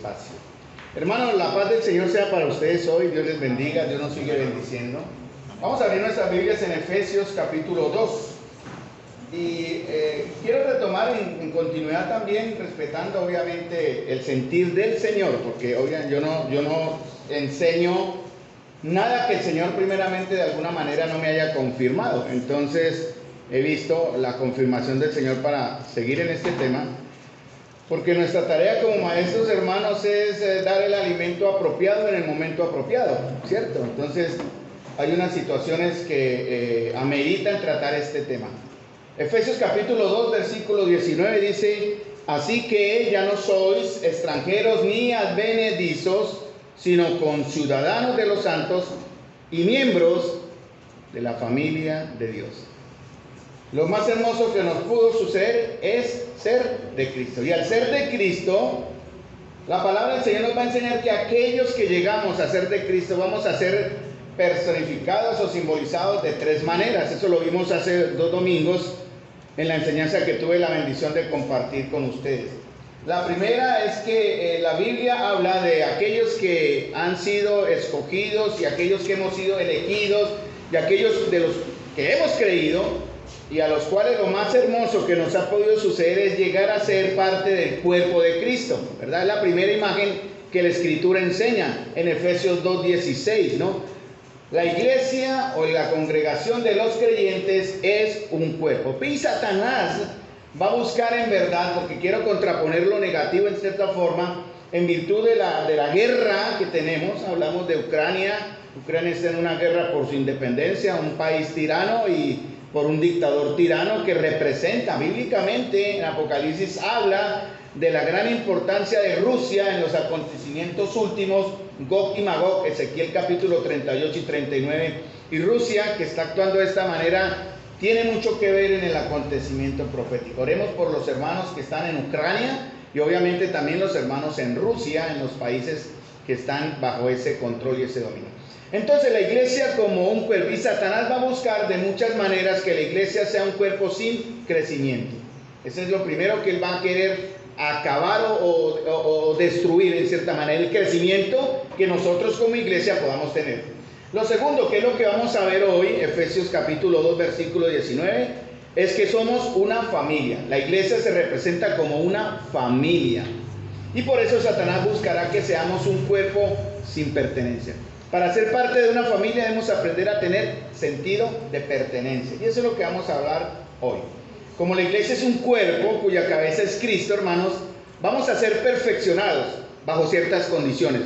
espacio. Hermanos, la paz del Señor sea para ustedes hoy. Dios les bendiga, Dios nos sigue bendiciendo. Vamos a abrir nuestras Biblias en Efesios capítulo 2. Y quiero retomar en continuidad también, respetando obviamente el sentir del Señor, porque oigan, yo no enseño nada que el Señor primeramente de alguna manera no me haya confirmado. Entonces he visto la confirmación del Señor para seguir en este tema, porque nuestra tarea como maestros, hermanos, es dar el alimento apropiado en el momento apropiado, ¿cierto? Entonces hay unas situaciones que ameritan tratar este tema. Efesios capítulo 2, versículo 19 dice: así que ya no sois extranjeros ni advenedizos, sino conciudadanos de los santos y miembros de la familia de Dios. Lo más hermoso que nos pudo suceder es ser de Cristo. Y al ser de Cristo, la palabra del Señor nos va a enseñar que aquellos que llegamos a ser de Cristo vamos a ser personificados o simbolizados de tres maneras. Eso lo vimos hace 2 domingos en la enseñanza que tuve la bendición de compartir con ustedes. La primera es que la Biblia habla de aquellos que han sido escogidos y aquellos que hemos sido elegidos y aquellos de los que hemos creído y a los cuales lo más hermoso que nos ha podido suceder es llegar a ser parte del cuerpo de Cristo, ¿verdad? Es la primera imagen que la Escritura enseña en Efesios 2:16, ¿no? La iglesia o la congregación de los creyentes es un cuerpo. Y Satanás va a buscar en verdad, porque quiero contraponer lo negativo en cierta forma, en virtud de la guerra que tenemos. Hablamos de Ucrania. Ucrania está en una guerra por su independencia, un país tirano y por un dictador tirano que representa bíblicamente, en Apocalipsis habla de la gran importancia de Rusia en los acontecimientos últimos, Gog y Magog, Ezequiel capítulo 38 y 39, y Rusia, que está actuando de esta manera, tiene mucho que ver en el acontecimiento profético. Oremos por los hermanos que están en Ucrania y obviamente también los hermanos en Rusia, en los países que están bajo ese control y ese dominio. Entonces la iglesia como un cuerpo, y Satanás va a buscar de muchas maneras que la iglesia sea un cuerpo sin crecimiento. Ese es lo primero que él va a querer acabar o destruir en cierta manera, el crecimiento que nosotros como iglesia podamos tener. Lo segundo, que es lo que vamos a ver hoy, Efesios capítulo 2, versículo 19, es que somos una familia. La iglesia se representa como una familia. Y por eso Satanás buscará que seamos un cuerpo sin pertenencia. Para ser parte de una familia debemos aprender a tener sentido de pertenencia. Y eso es lo que vamos a hablar hoy. Como la iglesia es un cuerpo cuya cabeza es Cristo, hermanos, vamos a ser perfeccionados bajo ciertas condiciones.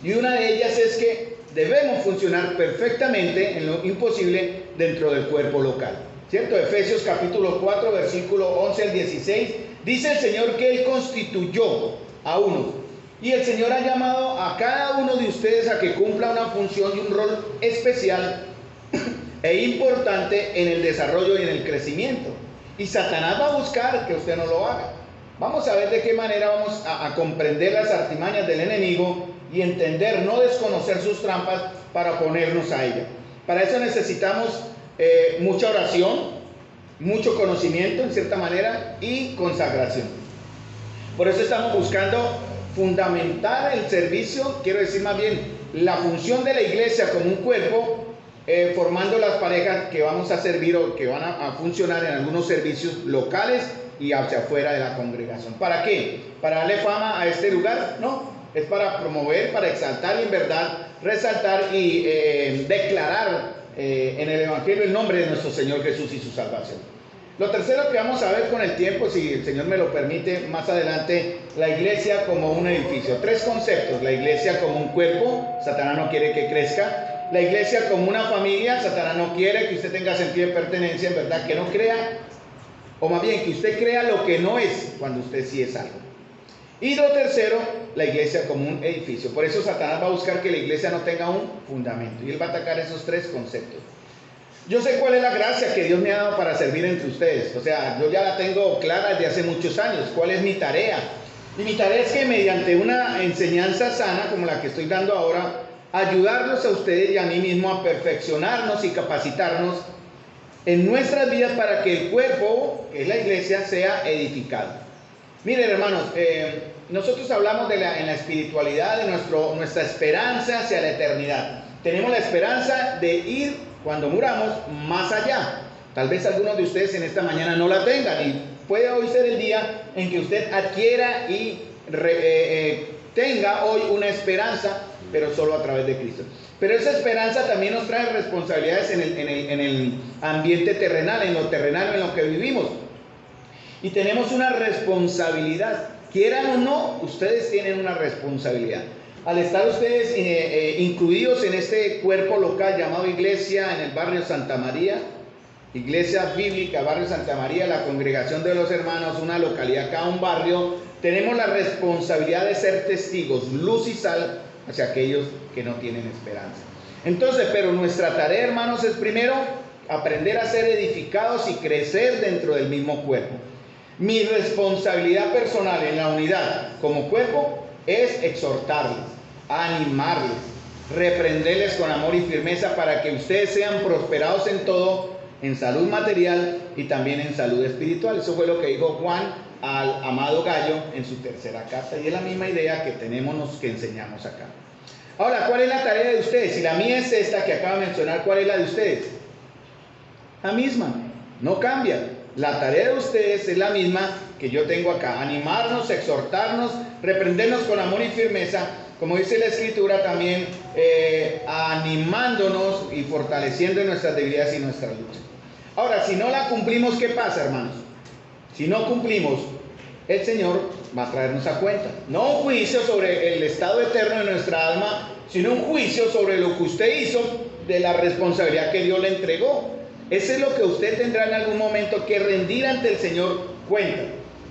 Y una de ellas es que debemos funcionar perfectamente en lo imposible dentro del cuerpo local, ¿cierto? Efesios capítulo 4, versículo 11 al 16, dice el Señor que Él constituyó a unos. Y el Señor ha llamado a cada uno de ustedes a que cumpla una función y un rol especial e importante en el desarrollo y en el crecimiento. Y Satanás va a buscar que usted no lo haga. Vamos a ver de qué manera vamos a comprender las artimañas del enemigo y entender, no desconocer sus trampas para oponernos a ella. Para eso necesitamos mucha oración, mucho conocimiento en cierta manera y consagración. Por eso estamos buscando fundamentar el servicio, quiero decir más bien la función de la iglesia como un cuerpo, formando las parejas que vamos a servir o que van a funcionar en algunos servicios locales y hacia afuera de la congregación. ¿Para qué? ¿Para darle fama a este lugar? No, es para promover, para exaltar y en verdad resaltar y declarar en el Evangelio el nombre de nuestro Señor Jesús y su salvación. Lo tercero que vamos a ver con el tiempo, si el Señor me lo permite, más adelante, la iglesia como un edificio. 3 conceptos: la iglesia como un cuerpo, Satanás no quiere que crezca; la iglesia como una familia, Satanás no quiere que usted tenga sentido de pertenencia, en verdad, que no crea, o más bien que usted crea lo que no es cuando usted sí es algo. Y lo tercero, la iglesia como un edificio. Por eso Satanás va a buscar que la iglesia no tenga un fundamento, y él va a atacar esos 3 conceptos. Yo sé cuál es la gracia que Dios me ha dado para servir entre ustedes. O sea, yo ya la tengo clara desde hace muchos años. ¿Cuál es mi tarea? Y mi tarea es que mediante una enseñanza sana como la que estoy dando ahora, ayudarlos a ustedes y a mí mismo a perfeccionarnos y capacitarnos en nuestras vidas para que el cuerpo, que es la iglesia, sea edificado. Miren, hermanos, nosotros hablamos en la espiritualidad de nuestra esperanza hacia la eternidad. Tenemos la esperanza de ir, cuando muramos, más allá. Tal vez algunos de ustedes en esta mañana no la tengan, y puede hoy ser el día en que usted adquiera y tenga hoy una esperanza, pero solo a través de Cristo. Pero esa esperanza también nos trae responsabilidades en el ambiente terrenal, en lo terrenal, en lo que vivimos. Y tenemos una responsabilidad. Quieran o no, ustedes tienen una responsabilidad. Al estar ustedes incluidos en este cuerpo local llamado iglesia en el barrio Santa María, Iglesia Bíblica, barrio Santa María, la Congregación de los Hermanos, una localidad acá, un barrio, tenemos la responsabilidad de ser testigos, luz y sal hacia aquellos que no tienen esperanza. Entonces, pero nuestra tarea, hermanos, es primero aprender a ser edificados y crecer dentro del mismo cuerpo. Mi responsabilidad personal en la unidad como cuerpo es exhortarles, animarles, reprenderles con amor y firmeza para que ustedes sean prosperados en todo, en salud material y también en salud espiritual. Eso fue lo que dijo Juan al amado Gallo en su tercera carta, y es la misma idea que tenemos, que enseñamos acá. Ahora, ¿cuál es la tarea de ustedes? Si la mía es esta que acabo de mencionar, ¿cuál es la de ustedes? La misma, no cambia. La tarea de ustedes es la misma que yo tengo acá: animarnos, exhortarnos, reprendernos con amor y firmeza, como dice la Escritura también, animándonos y fortaleciendo nuestras debilidades y nuestras luchas. Ahora, si no la cumplimos, ¿qué pasa, hermanos? Si no cumplimos, el Señor va a traernos a cuenta. No un juicio sobre el estado eterno de nuestra alma, sino un juicio sobre lo que usted hizo, de la responsabilidad que Dios le entregó. Ese es lo que usted tendrá en algún momento que rendir ante el Señor cuenta.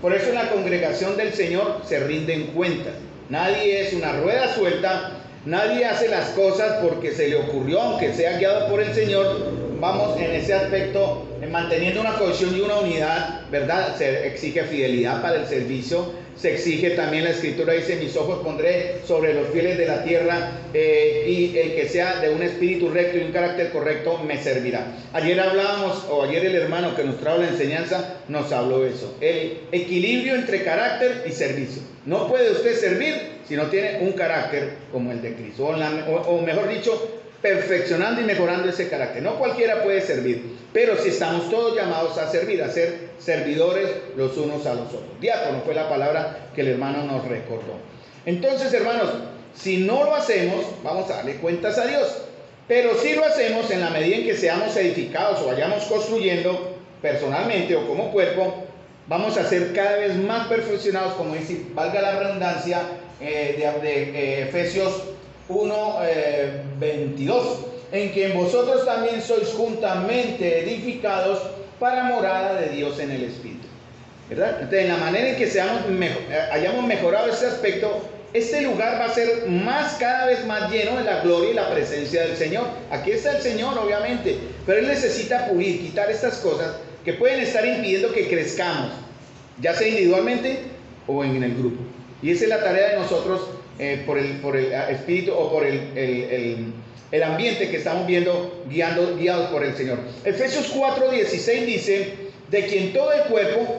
Por eso en la congregación del Señor se rinden cuentas. Nadie es una rueda suelta, nadie hace las cosas porque se le ocurrió, aunque sea guiado por el Señor. Vamos en ese aspecto, manteniendo una cohesión y una unidad, ¿verdad? Se exige fidelidad para el servicio, se exige también, la Escritura dice: mis ojos pondré sobre los fieles de la tierra, y el que sea de un espíritu recto y un carácter correcto me servirá. Ayer hablábamos, o ayer el hermano que nos trajo la enseñanza nos habló de eso, el equilibrio entre carácter y servicio. No puede usted servir si no tiene un carácter como el de Cristo, o mejor dicho, perfeccionando y mejorando ese carácter. No cualquiera puede servir, pero si estamos todos llamados a servir, a ser servidores los unos a los otros. Diácono fue la palabra que el hermano nos recordó. Entonces, hermanos, si no lo hacemos, vamos a darle cuentas a Dios. Pero si lo hacemos, en la medida en que seamos edificados o vayamos construyendo personalmente o como cuerpo, vamos a ser cada vez más perfeccionados, como dice, valga la redundancia, de Efesios 1:22, en que en vosotros también sois juntamente edificados para morada de Dios en el Espíritu, ¿verdad? Entonces, en la manera en que hayamos mejorado ese aspecto, este lugar va a ser cada vez más lleno de la gloria y la presencia del Señor. Aquí está el Señor, obviamente, pero Él necesita pulir, quitar estas cosas que pueden estar impidiendo que crezcamos, ya sea individualmente o en el grupo. Y esa es la tarea de nosotros, por el espíritu o por el ambiente que estamos viendo, guiados por el Señor. Efesios 4:16 dice: de quien todo el cuerpo,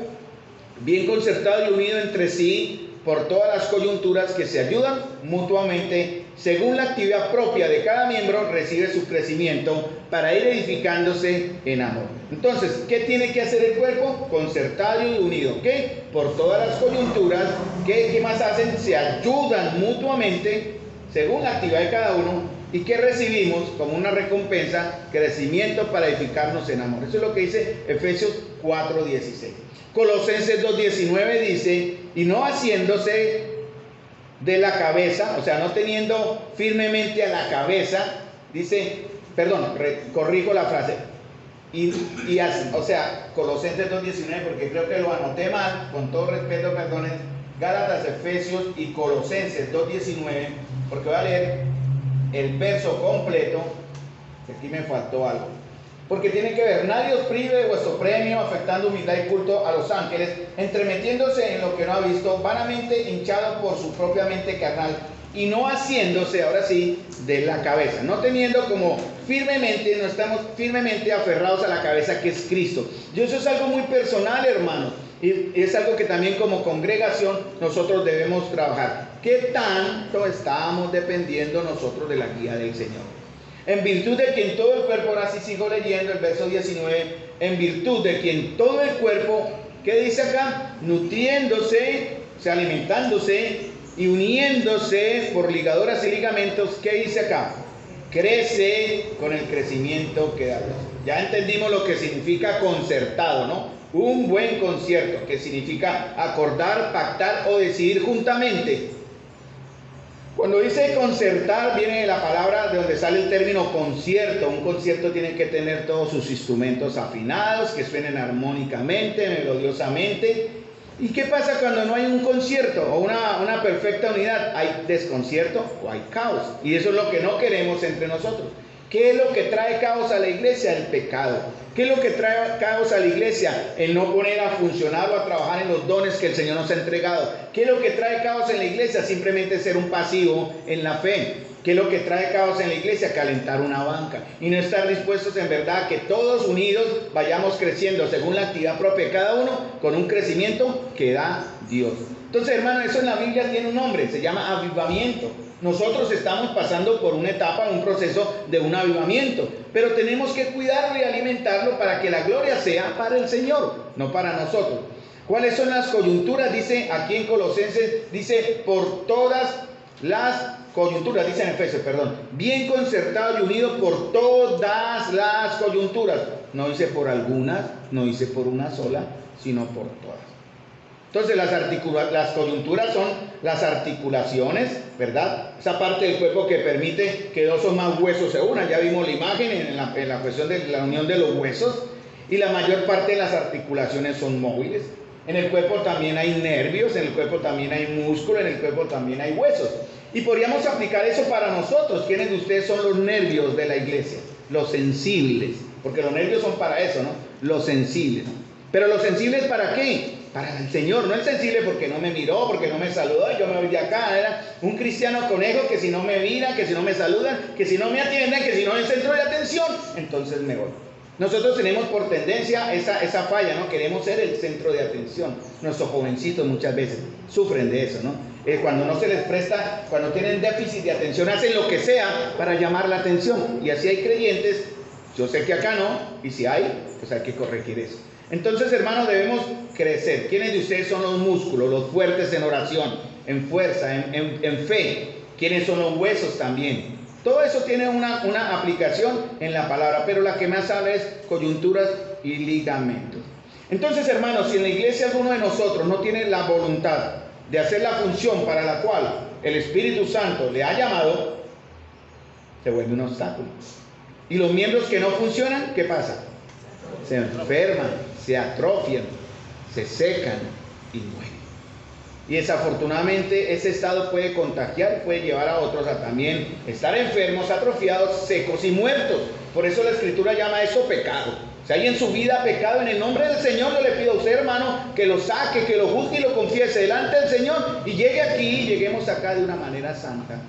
bien concertado y unido entre sí por todas las coyunturas que se ayudan mutuamente, según la actividad propia de cada miembro, recibe su crecimiento para ir edificándose en amor. Entonces, ¿qué tiene que hacer el cuerpo? Concertado y unido. ¿Qué? Por todas las coyunturas. ¿Qué más hacen? Se ayudan mutuamente según la actividad de cada uno. ¿Y qué recibimos como una recompensa? Crecimiento para edificarnos en amor. Eso es lo que dice Efesios 4:16. Colosenses 2:19 dice: y no haciéndose de la cabeza, o sea, no teniendo firmemente a la cabeza, dice, corrijo la frase, o sea, Colosenses 2:19, porque creo que lo anoté mal, con todo respeto, perdonen, Gálatas, Efesios y Colosenses 2:19, porque voy a leer el verso completo, que aquí me faltó algo. Porque tiene que ver: nadie os prive de vuestro premio, afectando humildad y culto a los ángeles, entremetiéndose en lo que no ha visto, vanamente hinchado por su propia mente carnal, y no haciéndose, ahora sí, de la cabeza, no teniendo como firmemente, no estamos firmemente aferrados a la cabeza, que es Cristo. Y eso es algo muy personal, hermano. Y es algo que también como congregación nosotros debemos trabajar. ¿Qué tanto estamos dependiendo nosotros de la guía del Señor? En virtud de quien todo el cuerpo, ahora sí sigo leyendo el verso 19, en virtud de quien todo el cuerpo, ¿qué dice acá? Nutriéndose, o sea, alimentándose y uniéndose por ligaduras y ligamentos, ¿qué dice acá? Crece con el crecimiento que da Dios. Ya entendimos lo que significa concertado, ¿no? Un buen concierto, que significa acordar, pactar o decidir juntamente. Cuando dice concertar, viene de la palabra de donde sale el término concierto. Un concierto tiene que tener todos sus instrumentos afinados, que suenen armónicamente, melodiosamente. ¿Y qué pasa cuando no hay un concierto o una perfecta unidad? Hay desconcierto o hay caos. Y eso es lo que no queremos entre nosotros. ¿Qué es lo que trae caos a la iglesia? El pecado. ¿Qué es lo que trae caos a la iglesia? El no poner a funcionar o a trabajar en los dones que el Señor nos ha entregado. ¿Qué es lo que trae caos en la iglesia? Simplemente ser un pasivo en la fe. ¿Qué es lo que trae caos en la iglesia? Calentar una banca y no estar dispuestos en verdad a que todos unidos vayamos creciendo según la actividad propia de cada uno con un crecimiento que da Dios. Entonces, hermano, eso en la Biblia tiene un nombre, se llama avivamiento. Nosotros estamos pasando por una etapa, un proceso de un avivamiento, pero tenemos que cuidarlo y alimentarlo para que la gloria sea para el Señor, no para nosotros. ¿Cuáles son las coyunturas? Dice aquí en Colosenses, dice por todas las coyunturas, dice en Efesios, perdón, bien concertado y unido por todas las coyunturas. No dice por algunas, no dice por una sola, sino por todas. Entonces las coyunturas son las articulaciones, ¿verdad? Esa parte del cuerpo que permite que dos o más huesos se unan. Ya vimos la imagen en la cuestión de la unión de los huesos. Y la mayor parte de las articulaciones son móviles. En el cuerpo también hay nervios, en el cuerpo también hay músculo, en el cuerpo también hay huesos. Y podríamos aplicar eso para nosotros. ¿Quiénes de ustedes son los nervios de la iglesia? Los sensibles. Porque los nervios son para eso, ¿no? Los sensibles. Pero los sensibles ¿para qué? Para el Señor, no el sensible porque no me miró, porque no me saludó y yo me voy de acá. Era un cristiano conejo que si no me miran, que si no me saludan, que si no me atienden, que si no es el centro de atención, entonces me voy. Nosotros tenemos por tendencia esa falla, ¿no? Queremos ser el centro de atención. Nuestros jovencitos muchas veces sufren de eso, ¿no? Cuando no se les presta, cuando tienen déficit de atención, hacen lo que sea para llamar la atención. Y así hay creyentes, yo sé que acá no, y si hay, pues hay que corregir eso. Entonces, hermanos, debemos crecer. ¿Quiénes de ustedes son los músculos, los fuertes en oración, en fuerza, en fe? ¿Quiénes son los huesos también? Todo eso tiene una aplicación en la palabra, pero la que más habla es coyunturas y ligamentos. Entonces, hermanos, si en la iglesia alguno de nosotros no tiene la voluntad de hacer la función para la cual el Espíritu Santo le ha llamado, se vuelve un obstáculo. Y los miembros que no funcionan, ¿qué pasa? Se enferman, se atrofian, se secan y mueren. Y desafortunadamente ese estado puede contagiar, puede llevar a otros a también estar enfermos, atrofiados, secos y muertos. Por eso la Escritura llama eso pecado. Si hay en su vida pecado, en el nombre del Señor yo le pido a usted, hermano, que lo saque, que lo juzgue y lo confiese delante del Señor y llegue aquí y lleguemos acá de una manera santa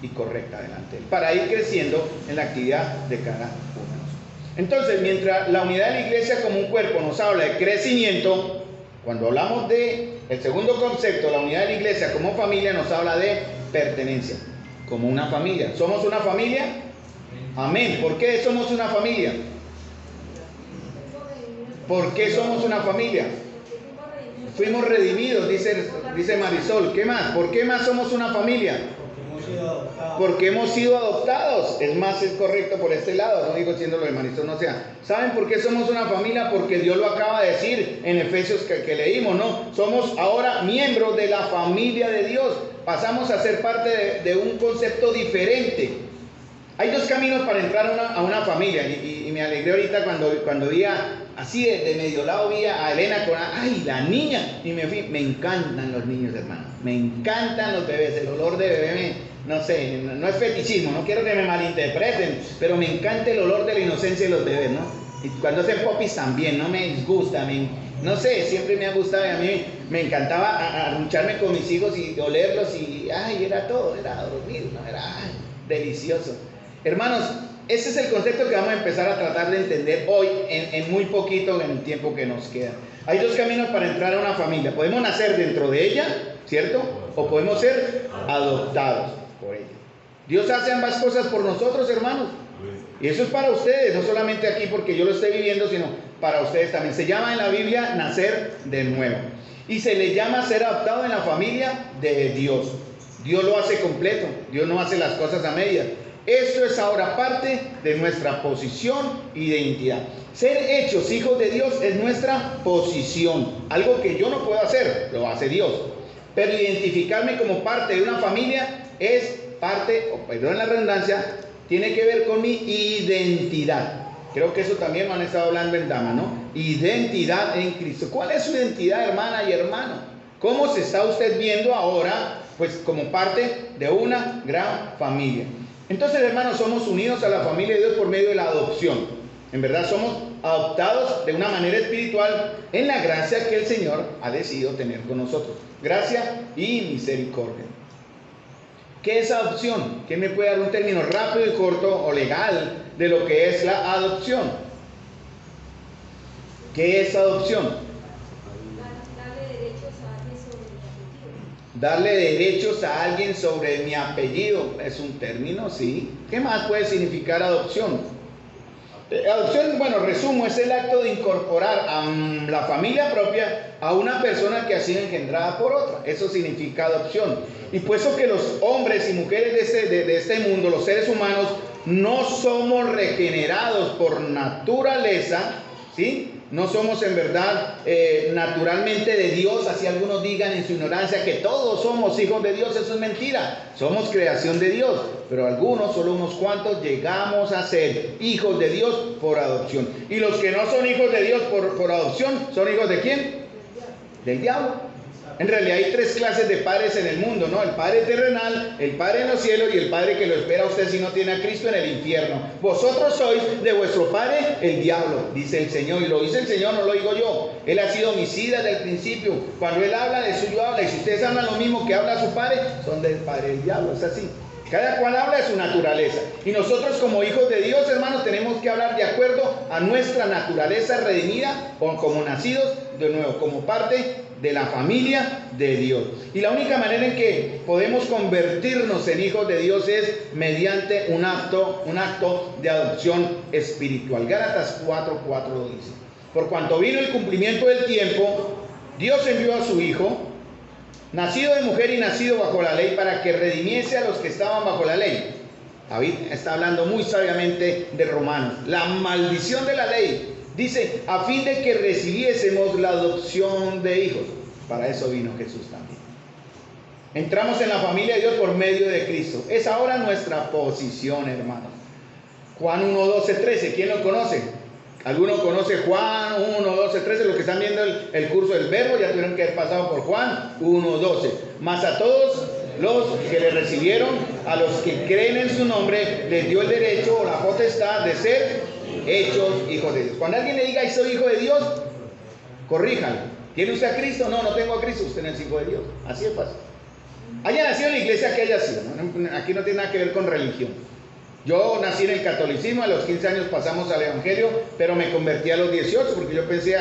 y correcta delante de Él, para ir creciendo en la actividad de cada uno. Entonces, mientras la unidad de la iglesia como un cuerpo nos habla de crecimiento, cuando hablamos de el segundo concepto, la unidad de la iglesia como familia, nos habla de pertenencia, como una familia. ¿Somos una familia? Amén. ¿Por qué somos una familia? ¿Por qué somos una familia? Fuimos redimidos, dice Marisol. ¿Qué más? ¿Por qué más somos una familia? Porque hemos sido adoptados. Es más, es correcto por este lado. No digo diciéndolo de Marisol, no sea. ¿Saben por qué somos una familia? Porque Dios lo acaba de decir en Efesios que leímos, ¿no? Somos ahora miembros de la familia de Dios. Pasamos a ser parte de un concepto diferente. Hay dos caminos para entrar a una familia. Y me alegré ahorita cuando vi así de medio lado, vi a Elena con la niña. Y me fui. Me encantan los niños, hermano. Me encantan los bebés. El olor de bebé no sé, no es fetichismo, no quiero que me malinterpreten, pero me encanta el olor de la inocencia de los bebés, ¿no? Y cuando hacen popis también, no me disgusta, no sé, siempre me ha gustado y a mí me encantaba arruncharme con mis hijos y olerlos y, era todo, era dormir, ¿no? Era delicioso. Hermanos, Ese es el concepto que vamos a empezar a tratar de entender hoy en muy poquito, en el tiempo que nos queda. Hay dos caminos para entrar a una familia. Podemos nacer dentro de ella, ¿cierto? O podemos ser adoptados por ella. Dios hace ambas cosas por nosotros, hermanos. Y eso es para ustedes, no solamente aquí porque yo lo estoy viviendo, sino para ustedes también. Se llama en la Biblia nacer de nuevo. Y se le llama ser adoptado en la familia de Dios. Dios lo hace completo. Dios no hace las cosas a medias. Esto es ahora parte de nuestra posición y de identidad. Ser hechos hijos de Dios es nuestra posición. Algo que yo no puedo hacer, lo hace Dios. Pero identificarme como parte de una familia es parte, perdón la redundancia, tiene que ver con mi identidad. Creo que eso también lo han estado hablando en Dama, ¿no? Identidad en Cristo. ¿Cuál es su identidad, hermana y hermano? ¿Cómo se está usted viendo ahora, pues como parte de una gran familia? Entonces, hermanos, somos unidos a la familia de Dios por medio de la adopción. En verdad somos adoptados de una manera espiritual en la gracia que el Señor ha decidido tener con nosotros. Gracia y misericordia. ¿Qué es adopción? ¿Quién me puede dar un término rápido y corto o legal de lo que es la adopción? ¿Qué es adopción? Darle derechos a alguien sobre mi apellido. Es un término, sí. ¿Qué más puede significar adopción? Adopción, bueno, resumo, es el acto de incorporar a la familia propia a una persona que ha sido engendrada por otra. Eso significa adopción. Y puesto que los hombres y mujeres de este mundo, los seres humanos, no somos regenerados por naturaleza, ¿sí? No somos en verdad naturalmente de Dios, así algunos digan en su ignorancia que todos somos hijos de Dios. Eso es mentira. Somos creación de Dios, pero algunos, solo unos cuantos, llegamos a ser hijos de Dios por adopción. Y los que no son hijos de Dios por adopción, ¿son hijos de quién? Del diablo. En realidad hay tres clases de padres en el mundo, ¿no? El padre terrenal, el padre en los cielos y el padre que lo espera a usted si no tiene a Cristo en el infierno. Vosotros sois de vuestro padre el diablo, dice el Señor. Y lo dice el Señor, no lo digo yo. Él ha sido homicida desde el principio. Cuando Él habla, de suyo habla. Y si ustedes hablan lo mismo que habla su padre, son del padre del diablo. Es así. Cada cual habla de su naturaleza. Y nosotros como hijos de Dios, hermanos, tenemos que hablar de acuerdo a nuestra naturaleza redimida o como nacidos de nuevo, como parte de la familia de Dios. Y la única manera en que podemos convertirnos en hijos de Dios es mediante un acto de adopción espiritual. Gálatas 4:4 lo dice. Por cuanto vino el cumplimiento del tiempo, Dios envió a su Hijo, nacido de mujer y nacido bajo la ley, para que redimiese a los que estaban bajo la ley. David está hablando muy sabiamente de Romanos. La maldición de la ley. Dice, a fin de que recibiésemos la adopción de hijos. Para eso vino Jesús también. Entramos en la familia de Dios por medio de Cristo. Es ahora nuestra posición, hermanos. Juan 1, 12, 13. ¿Quién lo conoce? ¿Alguno conoce Juan 1, 12, 13? Los que están viendo el curso del verbo ya tuvieron que haber pasado por Juan 1, 12. Mas a todos los que le recibieron, a los que creen en su nombre, les dio el derecho o la potestad de ser hechos hijos de Dios. Cuando alguien le diga, soy hijo de Dios, corríjanlo. ¿Tiene usted a Cristo? No, no tengo a Cristo. Usted no es hijo de Dios. Así es fácil. Haya nacido en la iglesia que haya sido, ¿no? Aquí no tiene nada que ver con religión. Yo nací en el catolicismo, a los 15 años pasamos al evangelio, pero me convertí a los 18 porque yo pensé,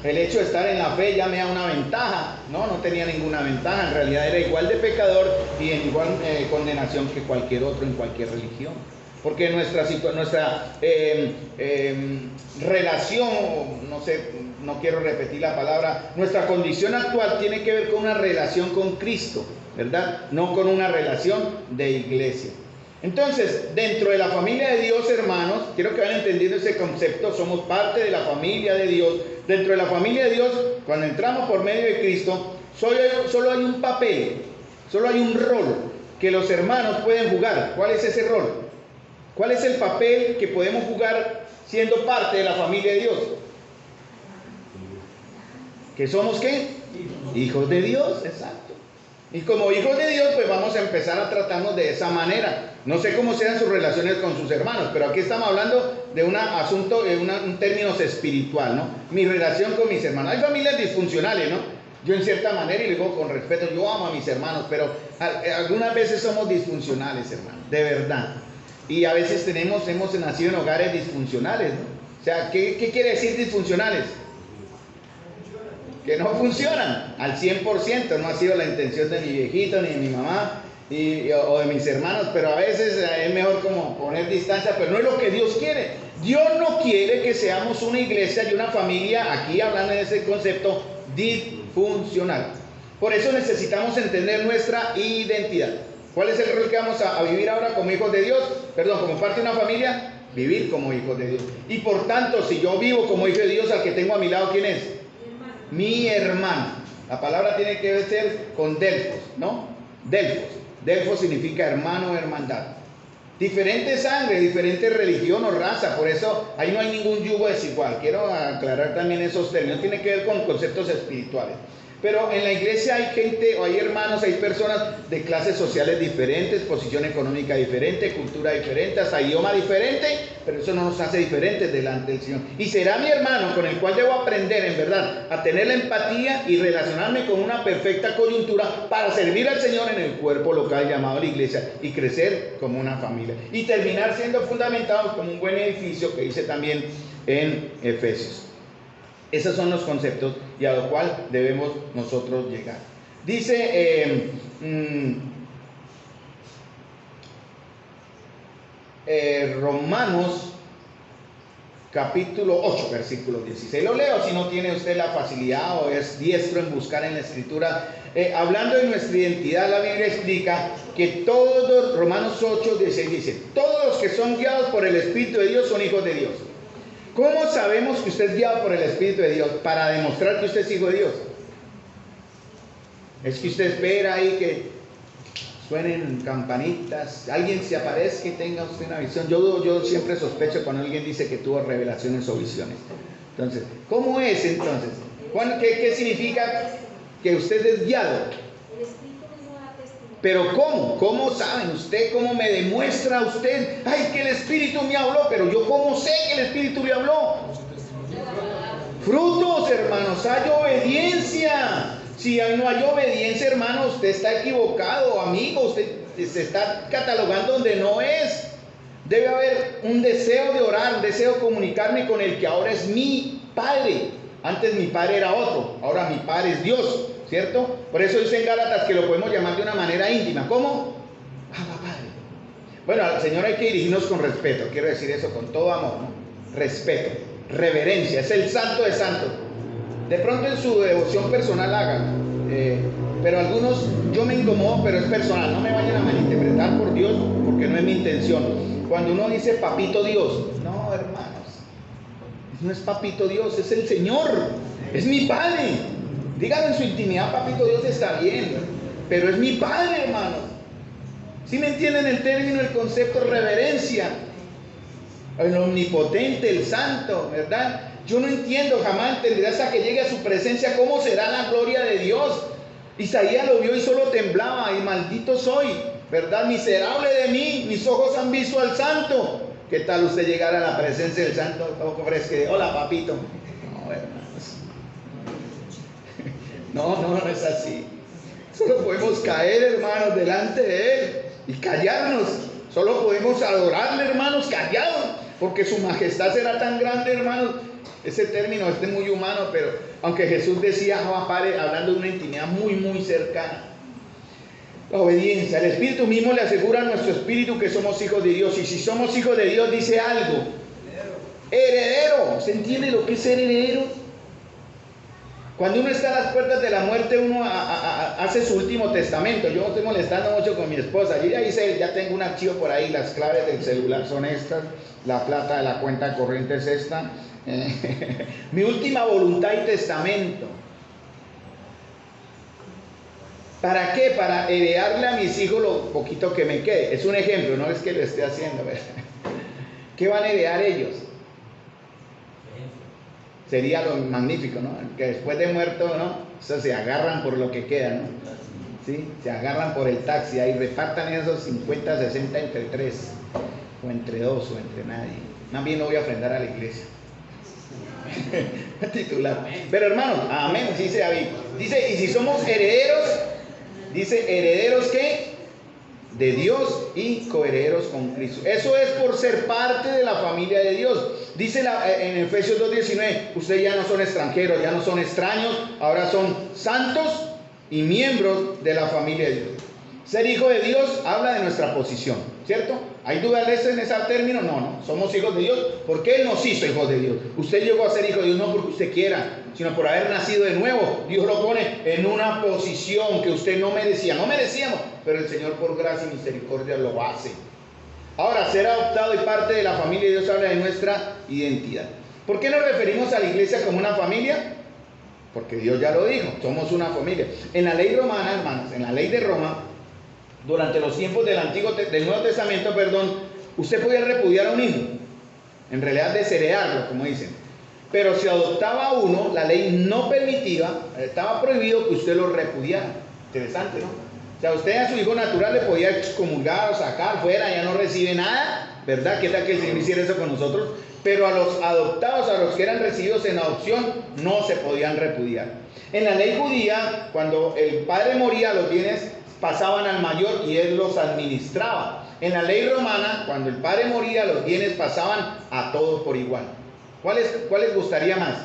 el hecho de estar en la fe ya me da una ventaja. No, no tenía ninguna ventaja. En realidad era igual de pecador y en igual condenación que cualquier otro en cualquier religión. Porque nuestra relación, no sé, no quiero repetir la palabra, nuestra condición actual tiene que ver con una relación con Cristo, ¿verdad? No con una relación de iglesia. Entonces, dentro de la familia de Dios, hermanos, quiero que vayan entendiendo ese concepto, somos parte de la familia de Dios. Dentro de la familia de Dios, cuando entramos por medio de Cristo, solo hay un papel, solo hay un rol que los hermanos pueden jugar. ¿Cuál es ese rol? ¿Cuál es el papel que podemos jugar siendo parte de la familia de Dios? ¿Que somos qué? Hijos de Dios, exacto. Y como hijos de Dios, pues vamos a empezar a tratarnos de esa manera. No sé cómo sean sus relaciones con sus hermanos, pero aquí estamos hablando de un asunto, un término espiritual, ¿no? Mi relación con mis hermanos. Hay familias disfuncionales, ¿no? Yo en cierta manera, y digo con respeto, yo amo a mis hermanos, pero algunas veces somos disfuncionales, hermanos, de verdad. Y a veces hemos nacido en hogares disfuncionales, ¿no? O sea, ¿qué quiere decir disfuncionales? Que no funcionan al 100%, no ha sido la intención de mi viejito ni de mi mamá o de mis hermanos, pero a veces es mejor como poner distancia, pero no es lo que Dios quiere. Dios no quiere que seamos una iglesia y una familia, aquí hablando de ese concepto, disfuncional. Por eso necesitamos entender nuestra identidad. ¿Cuál es el rol que vamos a vivir ahora como hijos de Dios? Perdón, como parte de una familia, vivir como hijos de Dios. Y por tanto, si yo vivo como hijo de Dios, al que tengo a mi lado, ¿quién es? Mi hermano. La palabra tiene que ver con Delfos, ¿no? Delfos significa hermano o hermandad. Diferente sangre, diferente religión o raza, por eso ahí no hay ningún yugo desigual. Quiero aclarar también esos términos, tiene que ver con conceptos espirituales. Pero en la iglesia hay gente, o hay hermanos, hay personas de clases sociales diferentes, posición económica diferente, cultura diferente, hasta idioma diferente, pero eso no nos hace diferentes delante del Señor. Y será mi hermano con el cual debo aprender, en verdad, a tener la empatía y relacionarme con una perfecta coyuntura para servir al Señor en el cuerpo local llamado la iglesia y crecer como una familia. Y terminar siendo fundamentados como un buen edificio que dice también en Efesios. Esos son los conceptos y a lo cual debemos nosotros llegar. Dice Romanos capítulo 8, versículo 16. Lo leo si no tiene usted la facilidad o es diestro en buscar en la escritura. Hablando de nuestra identidad, la Biblia explica que todos, Romanos 8, 16 dice, todos los que son guiados por el Espíritu de Dios son hijos de Dios. ¿Cómo sabemos que usted es guiado por el Espíritu de Dios? Para demostrar que usted es hijo de Dios. Es que usted espera ahí que suenen campanitas, alguien se aparezca y tenga usted una visión. Yo siempre sospecho cuando alguien dice que tuvo revelaciones o visiones. Entonces, ¿cómo es entonces? ¿Qué significa que usted es guiado? Pero ¿cómo? ¿Cómo saben usted? ¿Cómo me demuestra usted? Ay, que el Espíritu me habló, pero yo ¿cómo sé que el Espíritu me habló? Frutos, hermanos, hay obediencia. Si no hay obediencia, hermano, usted está equivocado, amigo, usted se está catalogando donde no es. Debe haber un deseo de orar, un deseo de comunicarme con el que ahora es mi Padre. Antes mi Padre era otro, ahora mi Padre es Dios. ¿Cierto? Por eso dice en Gálatas que lo podemos llamar de una manera íntima. ¿Cómo? Abba, Padre. Bueno, al Señor hay que dirigirnos con respeto. Quiero decir eso con todo amor, ¿no? Respeto, reverencia. Es el santo de santos. De pronto en su devoción personal hagan. Pero algunos, yo me incomodo, pero es personal. No me vayan a malinterpretar por Dios, porque no es mi intención. Cuando uno dice papito Dios, no, hermanos. No es papito Dios, es el Señor. Es mi Padre. Díganlo en su intimidad, papito Dios está bien, pero es mi Padre, hermano. ¿Sí me entienden el término, el concepto reverencia? El omnipotente, el santo, ¿verdad? Yo no entiendo, jamás entenderé hasta que llegue a su presencia cómo será la gloria de Dios. Isaías lo vio y solo temblaba, y maldito soy, ¿verdad? Miserable de mí, mis ojos han visto al santo. ¿Qué tal usted llegar a la presencia del santo? Todo fresco, hola papito. No, hermanos. No es así. Solo podemos caer, hermanos, delante de Él y callarnos. Solo podemos adorarle, hermanos, callados, porque su majestad será tan grande, hermanos. Ese término es muy humano, pero aunque Jesús decía, Padre, hablando de una intimidad muy, muy cercana. La obediencia, el Espíritu mismo le asegura a nuestro espíritu que somos hijos de Dios. Y si somos hijos de Dios, dice algo. Heredero. ¿Se entiende lo que es ser heredero? Cuando uno está a las puertas de la muerte, uno hace su último testamento. Yo me estoy molestando mucho con mi esposa. Yo ya tengo un archivo por ahí, las claves del celular son estas, la plata de la cuenta corriente es esta. Mi última voluntad y testamento. ¿Para qué? Para heredarle a mis hijos lo poquito que me quede. Es un ejemplo, no es que lo esté haciendo, ¿verdad? ¿Qué van a heredar ellos? Sería lo magnífico, ¿no? Que después de muerto, ¿no? O sea, se agarran por lo que queda, ¿no? ¿Sí? Se agarran por el taxi, ahí repartan esos 50, 60 entre 3, o entre 2, o entre nadie. Más bien lo voy a ofrendar a la iglesia. Titular. Pero hermanos, amén, dice David. Dice, y si somos herederos, dice, herederos ¿qué? de Dios y coherederos con Cristo. Eso es por ser parte de la familia de Dios. Dice en Efesios 2:19, ustedes ya no son extranjeros, ya no son extraños, ahora son santos y miembros de la familia de Dios. Ser hijo de Dios habla de nuestra posición, ¿cierto? ¿Hay dudas en ese término? No, somos hijos de Dios porque Él nos hizo hijos de Dios. Usted llegó a ser hijo de Dios no porque usted quiera, sino por haber nacido de nuevo. Dios lo pone en una posición que usted no merecía. No merecíamos, pero el Señor por gracia y misericordia lo hace. Ahora, ser adoptado y parte de la familia de Dios habla de nuestra identidad. ¿Por qué nos referimos a la iglesia como una familia? Porque Dios ya lo dijo, somos una familia. En la ley romana, hermanos, en la ley de Roma, durante los tiempos del Nuevo Testamento, usted podía repudiar a un hijo, en realidad desheredarlo, como dicen. Pero si adoptaba a uno, la ley no permitía, estaba prohibido que usted lo repudiara. Interesante, ¿no? O sea, usted a su hijo natural le podía excomulgar o sacar fuera, ya no recibe nada, ¿verdad? ¿Qué tal que el Señor hiciera eso con nosotros? Pero a los adoptados, a los que eran recibidos en adopción, no se podían repudiar. En la ley judía, cuando el padre moría, los bienes pasaban al mayor y él los administraba. En la ley romana, cuando el padre moría, los bienes pasaban a todos por igual. ¿Cuál les gustaría más?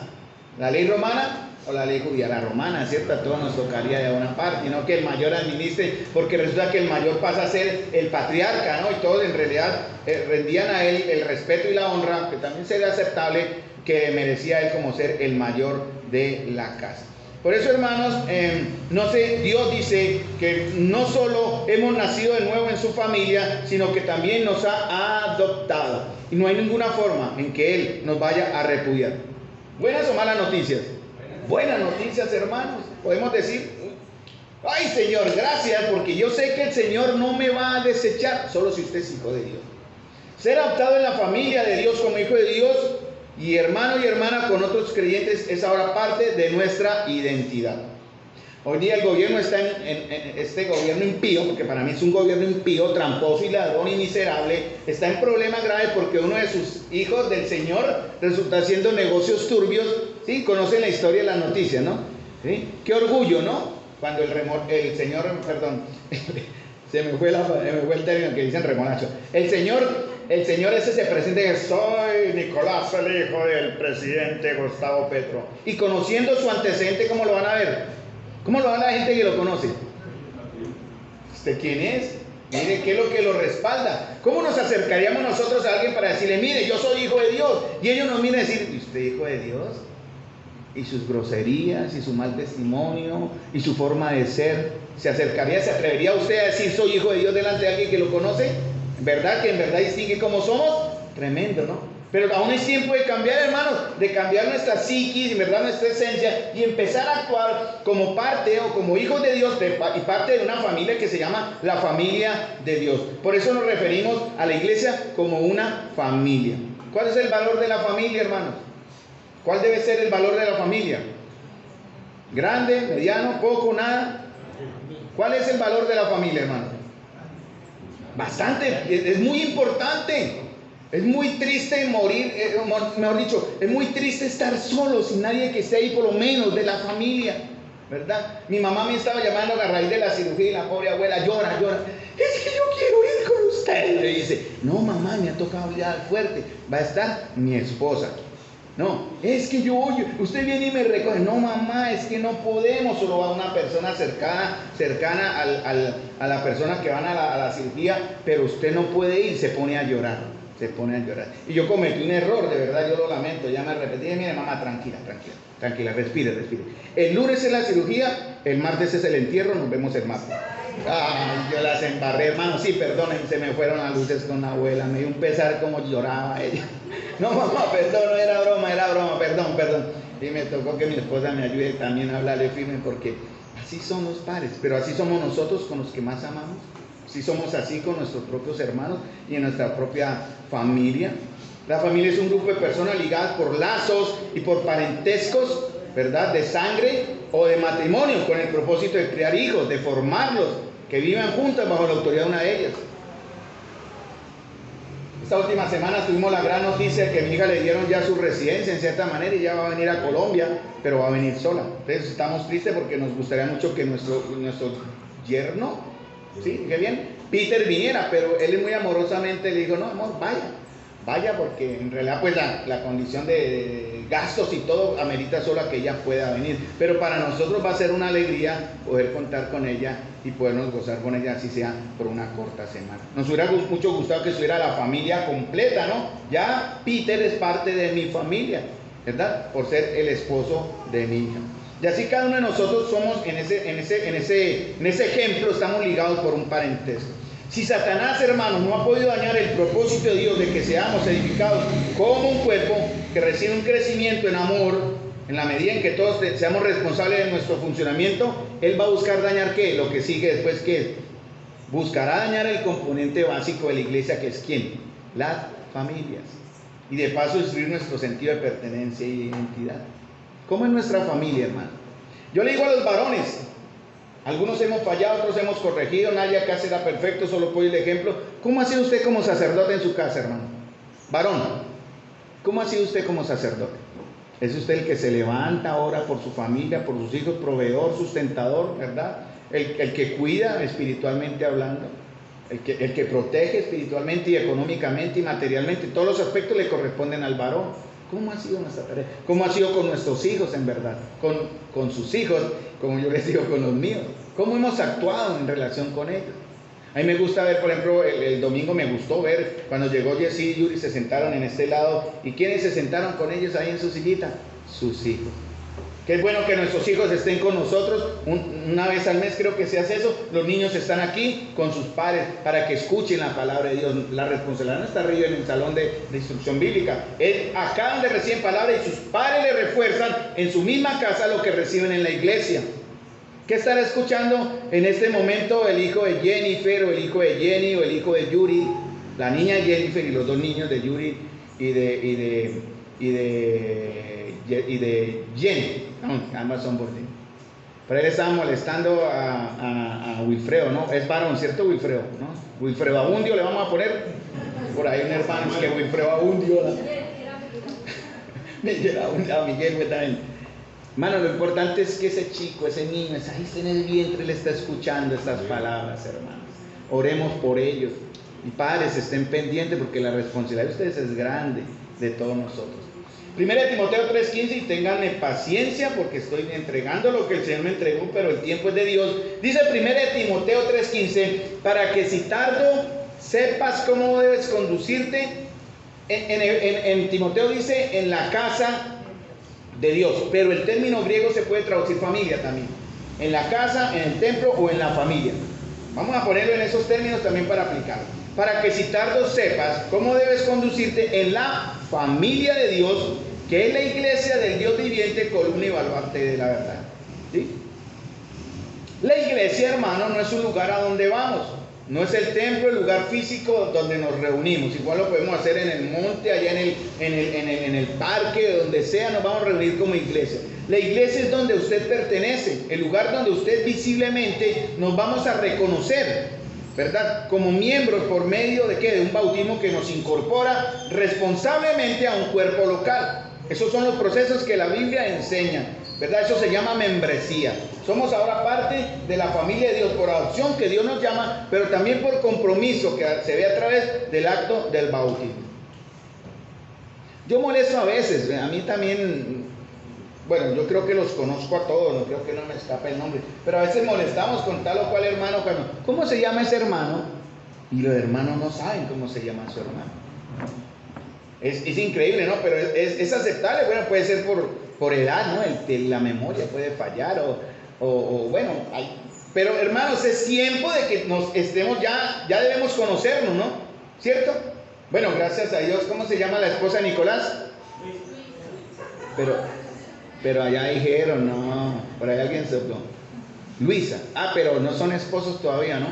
¿La ley romana o la ley judía? La romana, ¿cierto? A todos nos tocaría de una parte, y no que el mayor administre, porque resulta que el mayor pasa a ser el patriarca, ¿no? Y todos en realidad rendían a él el respeto y la honra, que también sería aceptable, que merecía él como ser el mayor de la casa. Por eso, hermanos, Dios dice que no solo hemos nacido de nuevo en su familia, sino que también nos ha adoptado. Y no hay ninguna forma en que Él nos vaya a repudiar. ¿Buenas o malas noticias? Buenas noticias, hermanos. Podemos decir, ay, Señor, gracias, porque yo sé que el Señor no me va a desechar, solo si usted es hijo de Dios. Ser adoptado en la familia de Dios como hijo de Dios, y hermano y hermana con otros creyentes, es ahora parte de nuestra identidad. Hoy día el gobierno está este gobierno impío, porque para mí es un gobierno impío, tramposo y ladrón y miserable, está en problemas graves porque uno de sus hijos del Señor resulta haciendo negocios turbios. ¿Sí? Conocen la historia de las noticias, ¿no? ¿Sí? Qué orgullo, ¿no? Cuando el Señor, perdón, se me fue el término que dicen remolacho. El Señor ese se presenta y dice, soy Nicolás, el hijo del presidente Gustavo Petro. Y conociendo su antecedente, ¿cómo lo van a ver? ¿Cómo lo va la gente que lo conoce? ¿Usted quién es? Mire, ¿qué es lo que lo respalda? ¿Cómo nos acercaríamos nosotros a alguien para decirle, mire, yo soy hijo de Dios? Y ellos nos miran y decir, ¿y usted hijo de Dios? Y sus groserías, y su mal testimonio, y su forma de ser. ¿Se atrevería usted a decir, soy hijo de Dios delante de alguien que lo conoce? ¿Verdad? Que en verdad distingue cómo somos. Tremendo, ¿no? Pero aún es tiempo de cambiar, hermanos, de cambiar nuestra psiquis, en verdad nuestra esencia, y empezar a actuar como parte o como hijos de Dios y parte de una familia que se llama la familia de Dios. Por eso nos referimos a la iglesia como una familia. ¿Cuál es el valor de la familia, hermanos? ¿Cuál debe ser el valor de la familia? ¿Grande, mediano, poco, nada? ¿Cuál es el valor de la familia, hermanos? Bastante, es muy importante. Es muy triste morir, mejor dicho, es muy triste estar solo, sin nadie que esté ahí, por lo menos de la familia, ¿verdad? Mi mamá me estaba llamando a raíz de la cirugía y la pobre abuela llora. Es que yo quiero ir con usted. Le dice, no mamá, me ha tocado hablar fuerte, va a estar mi esposa. No, es que usted viene y me recoge. No mamá, es que no podemos, solo va una persona cercana a la persona que van a la cirugía, pero usted no puede ir, se pone a llorar. Y yo cometí un error, de verdad, yo lo lamento, ya me repetí, mire mamá, tranquila, respire. El lunes es la cirugía, el martes es el entierro, nos vemos el martes. Ay, yo las embarré, hermano, sí, perdonen, se me fueron las luces con la abuela, me dio un pesar como lloraba ella. No mamá, perdón, no era broma, perdón. Y me tocó que mi esposa me ayude también a hablarle firme, porque así son los padres, pero así somos nosotros con los que más amamos. Si somos así con nuestros propios hermanos y en nuestra propia familia. La familia es un grupo de personas ligadas por lazos y por parentescos, ¿verdad? De sangre o de matrimonio, con el propósito de criar hijos, de formarlos, que vivan juntas bajo la autoridad de una de ellas. Esta última semana tuvimos la gran noticia de que a mi hija le dieron ya su residencia en cierta manera y ya va a venir a Colombia, pero va a venir sola. Entonces estamos tristes porque nos gustaría mucho que nuestro yerno, ¿sí? ¿Qué bien? Peter viniera, pero él muy amorosamente le dijo, no, amor, vaya, porque en realidad pues la condición de gastos y todo amerita solo a que ella pueda venir. Pero para nosotros va a ser una alegría poder contar con ella y podernos gozar con ella, así sea por una corta semana. Nos hubiera mucho gustado que estuviera la familia completa, ¿no? Ya Peter es parte de mi familia, ¿verdad? Por ser el esposo de mi hija. Y así cada uno de nosotros somos, en ese ejemplo, estamos ligados por un parentesco. Si Satanás, hermanos, no ha podido dañar el propósito de Dios de que seamos edificados como un cuerpo que recibe un crecimiento en amor, en la medida en que todos seamos responsables de nuestro funcionamiento, Él va a buscar dañar ¿qué? Lo que sigue después, ¿qué? Buscará dañar el componente básico de la iglesia, que es ¿quién? Las familias. Y de paso destruir nuestro sentido de pertenencia y identidad. ¿Cómo es nuestra familia, hermano? Yo le digo a los varones, algunos hemos fallado, otros hemos corregido, nadie acá será perfecto, solo puedo ir el ejemplo. ¿Cómo ha sido usted como sacerdote en su casa, hermano? Varón, ¿cómo ha sido usted como sacerdote? ¿Es usted el que se levanta, ora por su familia, por sus hijos, proveedor, sustentador, verdad? El que cuida espiritualmente hablando, el que protege espiritualmente y económicamente y materialmente, todos los aspectos le corresponden al varón. ¿Cómo ha sido nuestra tarea? ¿Cómo ha sido con nuestros hijos en verdad? Con sus hijos, como yo les digo, con los míos. ¿Cómo hemos actuado en relación con ellos? A mí me gusta ver, por ejemplo, el domingo me gustó ver cuando llegó Jessy y Yuri, se sentaron en este lado. ¿Y quiénes se sentaron con ellos ahí en su sillita? Sus hijos. Qué bueno que nuestros hijos estén con nosotros. Una vez al mes creo que se hace eso. Los niños están aquí con sus padres para que escuchen la palabra de Dios. La responsabilidad no está arriba en el salón de instrucción bíblica. Es acá donde reciben palabra y sus padres le refuerzan en su misma casa lo que reciben en la iglesia. ¿Qué estará escuchando en este momento el hijo de Jennifer o el hijo de Jenny o el hijo de Yuri? La niña Jennifer y los dos niños de Yuri y de Jenny. Ambas son por ti. Pero él estaba molestando a Wilfredo, ¿no? Es varón, ¿cierto, Wilfredo? ¿No? Wilfredo Abundio le vamos a poner. Por ahí un hermano que Wilfredo Abundio. Miguel también. Hermano, lo importante es que ese chico, ese niño, esa ahí en el vientre, le está escuchando estas palabras, hermanos. Oremos por ellos. Y padres, estén pendientes porque la responsabilidad de ustedes es grande, de todos nosotros. 1 Timoteo 3:15, y ténganme paciencia porque estoy entregando lo que el Señor me entregó, pero el tiempo es de Dios. Dice 1 Timoteo 3:15, para que si tardo sepas cómo debes conducirte. En Timoteo dice en la casa de Dios, pero el término griego se puede traducir familia también. En la casa, en el templo o en la familia. Vamos a ponerlo en esos términos también para aplicarlo. Para que si tardo sepas cómo debes conducirte en la familia de Dios, que es la iglesia del Dios viviente, columna y baluarte de la verdad. ¿Sí? La iglesia, hermano, no es un lugar a donde vamos. No es el templo, el lugar físico donde nos reunimos. Igual lo podemos hacer en el monte, allá en el parque, donde sea, nos vamos a reunir como iglesia. La iglesia es donde usted pertenece, el lugar donde usted visiblemente nos vamos a reconocer, ¿verdad? Como miembros por medio de ¿qué? De un bautismo que nos incorpora responsablemente a un cuerpo local. Esos son los procesos que la Biblia enseña, ¿verdad? Eso se llama membresía. Somos ahora parte de la familia de Dios por adopción que Dios nos llama, pero también por compromiso que se ve a través del acto del bautismo. Yo molesto a veces, a mí también, bueno, yo creo que los conozco a todos, no creo que no me escape el nombre, pero a veces molestamos con tal o cual hermano, ¿cómo se llama ese hermano? Y los hermanos no saben cómo se llama su hermano. Es increíble, ¿no? Pero es aceptable, bueno, puede ser por edad, ¿no? La memoria puede fallar o bueno, pero hermanos, es tiempo de que nos estemos ya debemos conocernos, ¿no? ¿Cierto? Bueno, gracias a Dios. ¿Cómo se llama la esposa de Nicolás? Pero allá dijeron, no, por ahí alguien sopló. Luisa. Pero no son esposos todavía, ¿no?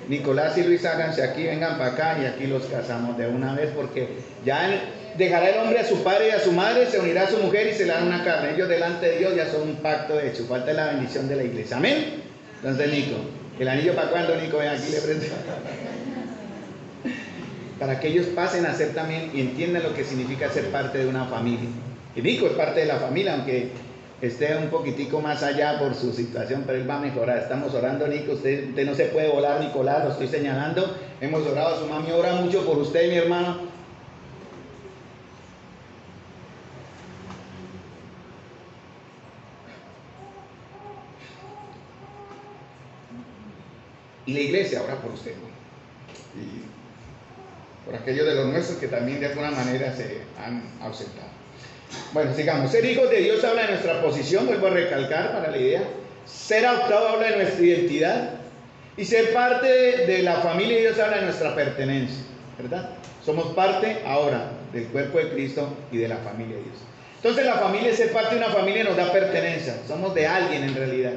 Nicolás y Luisa, háganse aquí, vengan para acá y aquí los casamos de una vez, porque ya dejará el hombre a su padre y a su madre, se unirá a su mujer y se le dará una carne. Ellos delante de Dios ya son un pacto hecho. Falta la bendición de la iglesia. Amén. Entonces, Nico, ¿el anillo para cuándo, Nico? Ven aquí, le presento. Para que ellos pasen a ser también y entiendan lo que significa ser parte de una familia. Y Nico es parte de la familia, aunque esté un poquitico más allá por su situación, pero él va a mejorar. Estamos orando, Nico, usted no se puede volar, Nicolás, lo estoy señalando. Hemos orado, su mami ora mucho por usted, mi hermano. Y la iglesia ora por usted, y por aquellos de los nuestros que también de alguna manera se han ausentado. Bueno, sigamos. Ser hijos de Dios habla de nuestra posición, vuelvo a recalcar para la idea. Ser adoptado habla de nuestra identidad. Y ser parte de la familia de Dios habla de nuestra pertenencia, ¿verdad? Somos parte ahora del cuerpo de Cristo y de la familia de Dios. Entonces la familia, ser parte de una familia nos da pertenencia. Somos de alguien en realidad.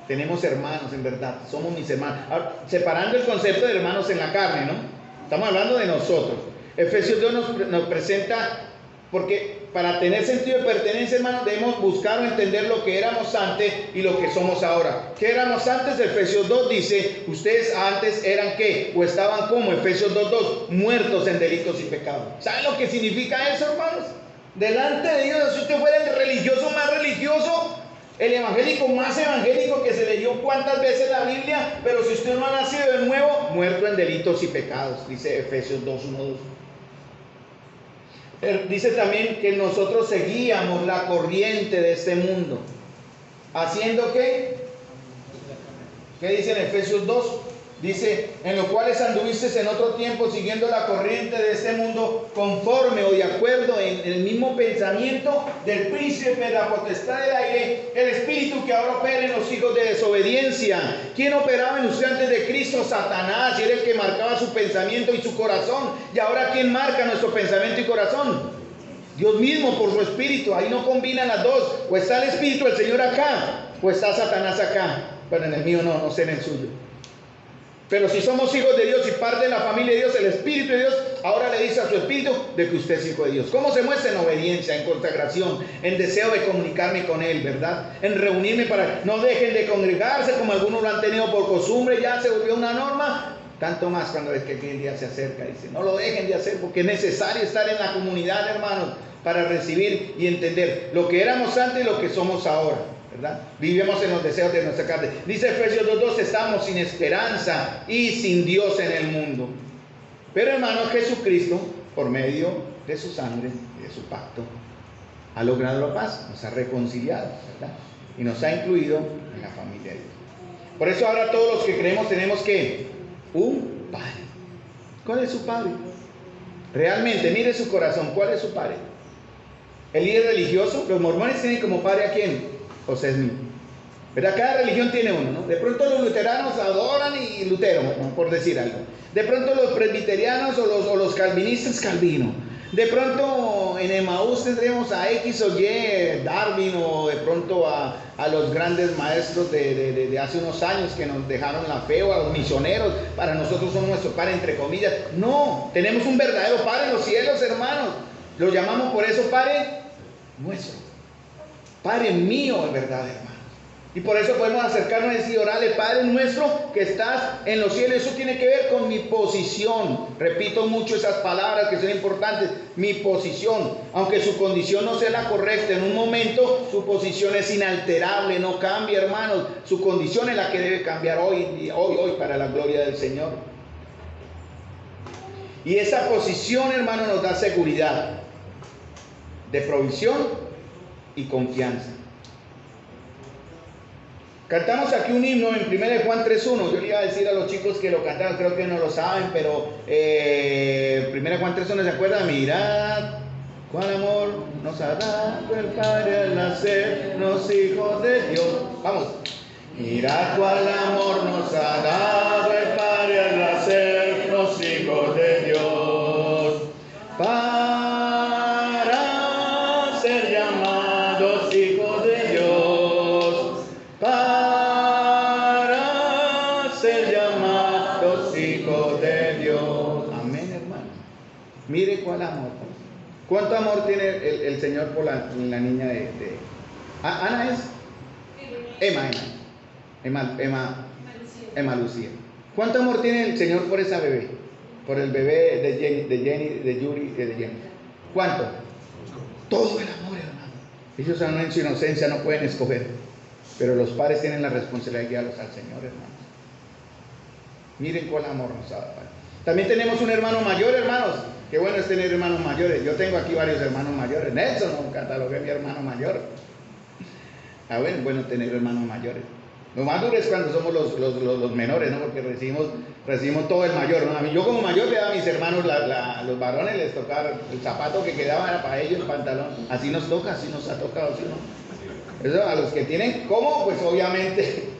Tenemos hermanos en verdad. Somos mis hermanos. Ahora, separando el concepto de hermanos en la carne, ¿no? Estamos hablando de nosotros. Efesios 2 nos presenta, porque para tener sentido de pertenencia, hermanos, debemos buscar o entender lo que éramos antes y lo que somos ahora. ¿Qué éramos antes? Efesios 2 dice, ustedes antes eran ¿qué? O estaban como, Efesios 2:2, muertos en delitos y pecados. ¿Saben lo que significa eso, hermanos? Delante de Dios, si usted fuera el religioso más religioso, el evangélico más evangélico que se leyó cuántas veces la Biblia, pero si usted no ha nacido de nuevo, muerto en delitos y pecados, dice Efesios 2:1-2. Dice también que nosotros seguíamos la corriente de este mundo. ¿Haciendo qué? ¿Qué dice en Efesios 2? Dice, en los cuales anduvisteis en otro tiempo siguiendo la corriente de este mundo, conforme o de acuerdo en el mismo pensamiento del príncipe de la potestad del aire, el espíritu que ahora opera en los hijos de desobediencia. ¿Quién operaba en usted antes de Cristo? Satanás, y era el que marcaba su pensamiento y su corazón. Y ahora ¿quién marca nuestro pensamiento y corazón? Dios mismo por su espíritu. Ahí no combinan las dos. O está el espíritu del Señor acá, o está Satanás acá. Pero en el mío no sé en el suyo. Pero si somos hijos de Dios y parte de la familia de Dios, el Espíritu de Dios ahora le dice a su Espíritu de que usted es hijo de Dios. ¿Cómo se muestra? En obediencia, en consagración, en deseo de comunicarme con Él, ¿verdad? En reunirme para... No dejen de congregarse como algunos lo han tenido por costumbre, ya se volvió una norma. Tanto más cuando es que aquel día se acerca, dice, no lo dejen de hacer porque es necesario estar en la comunidad, hermanos, para recibir y entender lo que éramos antes y lo que somos ahora, ¿verdad? Vivimos en los deseos de nuestra carne. Dice Efesios 2:2, estamos sin esperanza y sin Dios en el mundo. Pero hermanos, Jesucristo, por medio de su sangre y de su pacto, ha logrado la paz, nos ha reconciliado, ¿verdad? Y nos ha incluido en la familia de Dios. Por eso ahora todos los que creemos tenemos que un padre. ¿Cuál es su padre? Realmente, mire su corazón, ¿cuál es su padre? El líder religioso, los mormones tienen como padre ¿a quién? José Smith, ¿verdad? Cada religión tiene uno, ¿no? De pronto los luteranos adoran y Lutero, ¿no? Por decir algo. De pronto los presbiterianos o los calvinistas, Calvino. De pronto en Emaús tendremos a X o Y, Darwin, o de pronto a los grandes maestros de hace unos años que nos dejaron la fe, o a los misioneros. Para nosotros son nuestro padre, entre comillas. No, tenemos un verdadero padre en los cielos, hermanos. Lo llamamos por eso Padre nuestro. Padre mío, en verdad, hermano. Y por eso podemos acercarnos y decir, orale, Padre nuestro que estás en los cielos. Eso tiene que ver con mi posición. Repito mucho esas palabras que son importantes. Mi posición. Aunque su condición no sea la correcta en un momento, su posición es inalterable, no cambia, hermanos. Su condición es la que debe cambiar hoy para la gloria del Señor. Y esa posición, hermano, nos da seguridad de provisión y confianza. Cantamos aquí un himno en 1 Juan 3:1. Yo le iba a decir a los chicos que lo cantaron, creo que no lo saben, pero 1 Juan 3:1, ¿se acuerdan? Mirad cuál amor nos ha dado el Padre al nacernos hijos de Dios. Vamos. Mirad cuál amor nos ha dado el Padre al nacernos hijos de Dios. Para ser llamados hijos de Dios. Para ser llamados hijos de Dios. Amén, hermano. Mire cuál amor. ¿Cuánto amor tiene el Señor por la niña de Ana es? Emma Lucía. ¿Cuánto amor tiene el Señor por esa bebé? Por el bebé de Jenny, de Yuri y de Jenny. ¿Cuánto? Todo el amor, hermano. Ellos aún en su inocencia no pueden escoger, pero los padres tienen la responsabilidad de guiarlos al Señor, hermanos. Miren cuál amor nos ha dado. También tenemos un hermano mayor, hermanos. Qué bueno es tener hermanos mayores. Yo tengo aquí varios hermanos mayores. Nelson, no catalogué a mi hermano mayor. Bueno tener hermanos mayores. Lo más duro es cuando somos los menores, ¿no? Porque recibimos todo el mayor, ¿no? Yo como mayor le daba a mis hermanos, los varones les tocaba el zapato que quedaba era para ellos, el pantalón. Así nos toca, así nos ha tocado, ¿sí, no? Eso a los que tienen, ¿cómo? Pues obviamente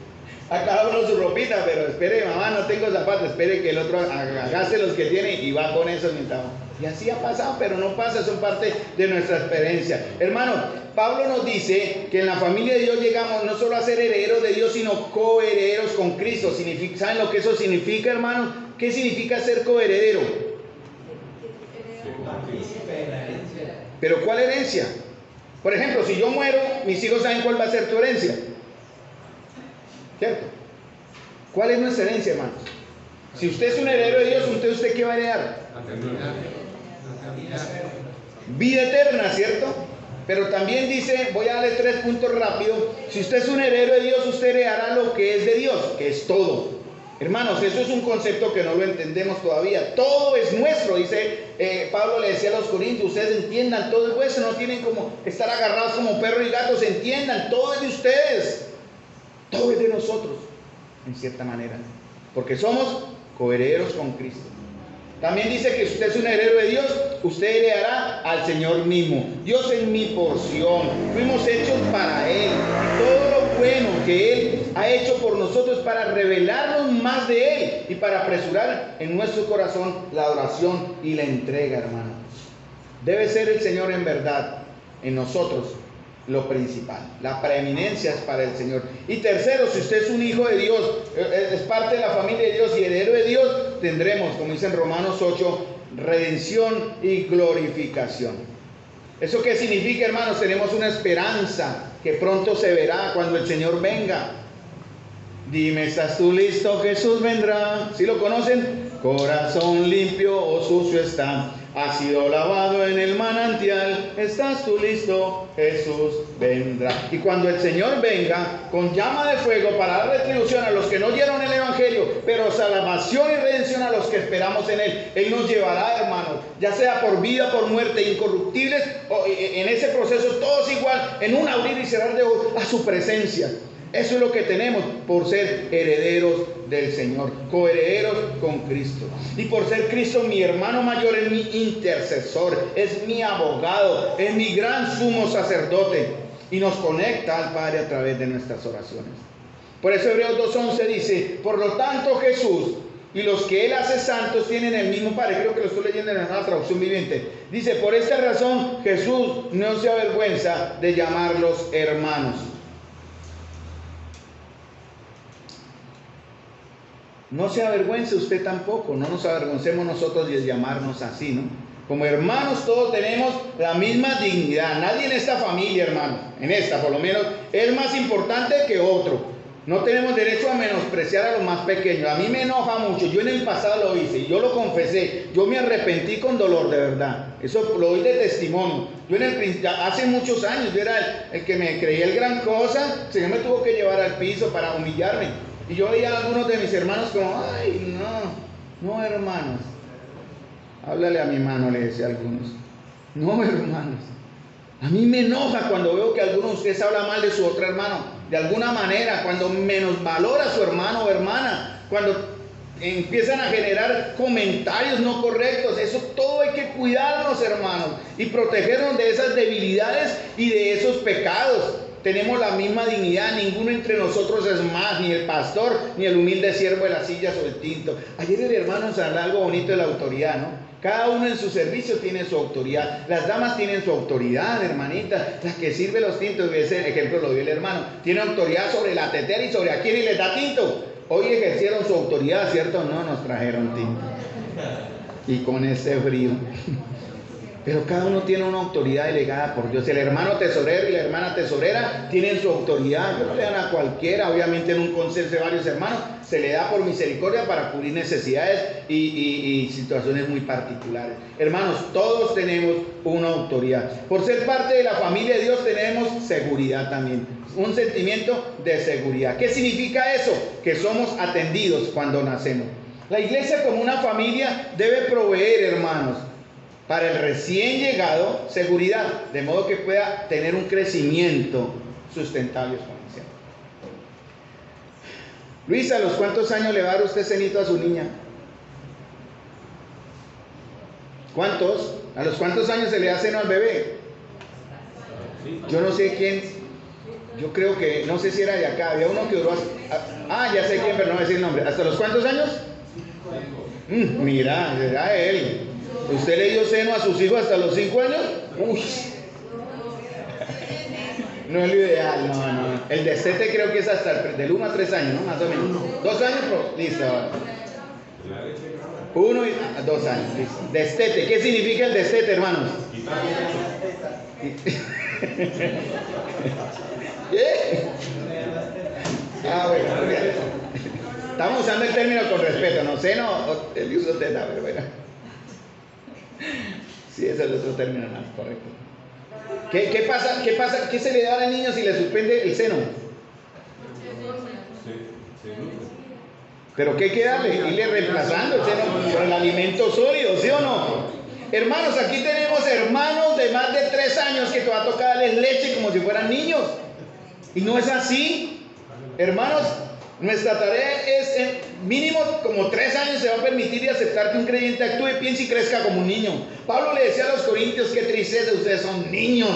a cada uno su ropita, pero espere, mamá, no tengo zapatos, espere que el otro agaste los que tiene y va con eso mientras. Y así ha pasado, pero no pasa, son parte de nuestra experiencia. Hermano, Pablo nos dice que en la familia de Dios llegamos no solo a ser herederos de Dios, sino coherederos con Cristo. ¿Saben lo que eso significa, hermano? ¿Qué significa ser coheredero? ¿Pero cuál herencia? Por ejemplo, si yo muero, mis hijos saben cuál va a ser tu herencia. ¿Cierto? ¿Cuál es nuestra herencia, hermanos? Si usted es un heredero de Dios, ¿usted qué va a heredar? Vida eterna, ¿cierto? Pero también dice, voy a darle 3 puntos rápido. Si usted es un heredero de Dios, usted heredará lo que es de Dios, que es todo. Hermanos, eso es un concepto que no lo entendemos todavía. Todo es nuestro, dice Pablo le decía a los corintios, ustedes entiendan, todo es vuestro, no tienen como estar agarrados como perros y gatos, entiendan, todo es de ustedes. Todo es de nosotros, en cierta manera, porque somos coherederos con Cristo. También dice que si usted es un heredero de Dios, usted heredará al Señor mismo. Dios es mi porción, fuimos hechos para Él. Todo lo bueno que Él ha hecho por nosotros para revelarnos más de Él y para apresurar en nuestro corazón la adoración y la entrega, hermano. Debe ser el Señor en verdad, en nosotros, lo principal. La preeminencia es para el Señor. Y tercero, si usted es un hijo de Dios, es parte de la familia de Dios y heredero de Dios, tendremos, como dice en Romanos 8, redención y glorificación. ¿Eso qué significa, hermanos? Tenemos una esperanza que pronto se verá cuando el Señor venga. Dime, ¿estás tú listo? Jesús vendrá. ¿Sí lo conocen? Corazón limpio o sucio está, ha sido lavado en el manantial. ¿Estás tú listo? Jesús vendrá. Y cuando el Señor venga con llama de fuego para dar retribución a los que no oyeron el Evangelio, pero salvación y redención a los que esperamos en Él, Él nos llevará, hermanos, ya sea por vida, por muerte, incorruptibles, o en ese proceso todos igual, en un abrir y cerrar de ojos, a su presencia. Eso es lo que tenemos por ser herederos del Señor, coherederos con Cristo. Y por ser Cristo mi hermano mayor, es mi intercesor, es mi abogado, es mi gran sumo sacerdote y nos conecta al Padre a través de nuestras oraciones. Por eso Hebreos 2:11 dice, por lo tanto Jesús y los que Él hace santos tienen el mismo Padre. Creo que lo estoy leyendo en la Nueva Traducción Viviente. Dice, por esta razón Jesús no se avergüenza de llamarlos hermanos. No se avergüence usted tampoco, no nos avergoncemos nosotros de llamarnos así, ¿no? Como hermanos todos tenemos la misma dignidad. Nadie en esta familia, hermano, en esta por lo menos, es más importante que otro. No tenemos derecho a menospreciar a los más pequeños. A mí me enoja mucho, yo en el pasado lo hice, yo lo confesé, yo me arrepentí con dolor, de verdad. Eso lo doy de testimonio. Yo hace muchos años, yo era el que me creía el gran cosa, el Señor me tuvo que llevar al piso para humillarme. Y yo veía a algunos de mis hermanos como, ay, no hermanos. Háblale a mi mano, le decía a algunos. No, hermanos. A mí me enoja cuando veo que alguno de ustedes habla mal de su otro hermano. De alguna manera, cuando menosvalora a su hermano o hermana. Cuando empiezan a generar comentarios no correctos. Eso todo hay que cuidarnos, hermanos. Y protegernos de esas debilidades y de esos pecados. Tenemos la misma dignidad, ninguno entre nosotros es más, ni el pastor, ni el humilde siervo de las sillas o el tinto. Ayer el hermano nos habló algo bonito de la autoridad, ¿no? Cada uno en su servicio tiene su autoridad. Las damas tienen su autoridad, hermanita. La que sirve los tintos, ese ejemplo lo dio el hermano, tiene autoridad sobre la tetera y sobre a quién y les da tinto. Hoy ejercieron su autoridad, ¿cierto? No nos trajeron tinto. Y con ese frío. Pero cada uno tiene una autoridad delegada por Dios. El hermano tesorero y la hermana tesorera tienen su autoridad. No le dan a cualquiera, obviamente en un consejo de varios hermanos, se le da por misericordia para cubrir necesidades y situaciones muy particulares. Hermanos, todos tenemos una autoridad. Por ser parte de la familia de Dios tenemos seguridad también, un sentimiento de seguridad. ¿Qué significa eso? Que somos atendidos cuando nacemos. La iglesia como una familia debe proveer, hermanos, para el recién llegado seguridad, de modo que pueda tener un crecimiento sustentable y exponencial. Luisa, ¿a los cuántos años le va a dar usted cenito a su niña? ¿Cuántos? ¿A los cuántos años se le da seno al bebé? Yo no sé quién, yo creo que, no sé si era de acá, había uno que duró ya sé quién, pero no voy a decir el nombre. ¿Hasta los cuántos años? Mira, era él. ¿Usted le dio seno a sus hijos hasta los 5 años? Uy. No es lo ideal, no. El destete creo que es hasta del 1 a 3 años, ¿no? Más o menos. 2 años, listo. 1 y 2 años, listo. Destete, ¿qué significa el destete, hermanos? ¿Qué? Bueno, estamos usando el término con respeto, no sé, el uso teta, pero bueno. Sí, ese es el otro término, no, correcto. ¿Qué pasa? ¿Qué se le da al niño si le suspende el seno? Pero ¿qué hay que darle? Irle reemplazando el seno por el alimento sólido, ¿sí o no? Hermanos, aquí tenemos hermanos de más de 3 años que te va a tocar darles leche como si fueran niños. Y no es así. Hermanos, nuestra tarea es, en mínimo como 3 años se va a permitir y aceptar que un creyente actúe, piense y crezca como un niño. Pablo le decía a los corintios, qué tristeza, ustedes son niños.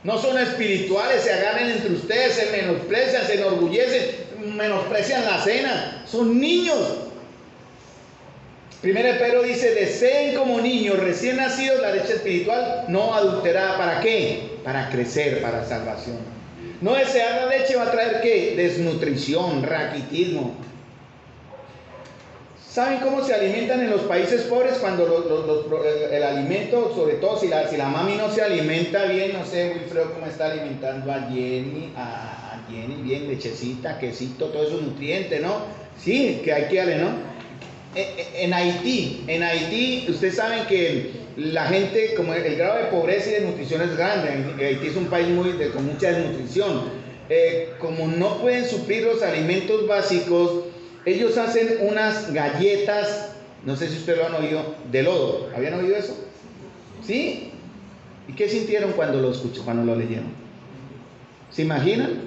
No son espirituales, se agarran entre ustedes, se menosprecian, se enorgullecen, menosprecian la cena. Son niños. 1 Pedro dice, deseen como niños recién nacidos la leche espiritual no adulterada. ¿Para qué? Para crecer, para salvación. No desear la leche va a traer ¿qué? Desnutrición, raquitismo. ¿Saben cómo se alimentan en los países pobres cuando el alimento, sobre todo si la mami no se alimenta bien? No sé, Wilfredo, cómo está alimentando a Jenny, bien, lechecita, quesito, todos esos nutrientes, ¿no? Sí, que hay que darle, ¿no? En Haití, ustedes saben que la gente, como el grado de pobreza y de nutrición es grande. Haití es un país con mucha desnutrición. Como no pueden suplir los alimentos básicos, ellos hacen unas galletas, no sé si ustedes lo han oído, de lodo. ¿Habían oído eso? ¿Sí? ¿Y qué sintieron cuando lo leyeron? ¿Se imaginan?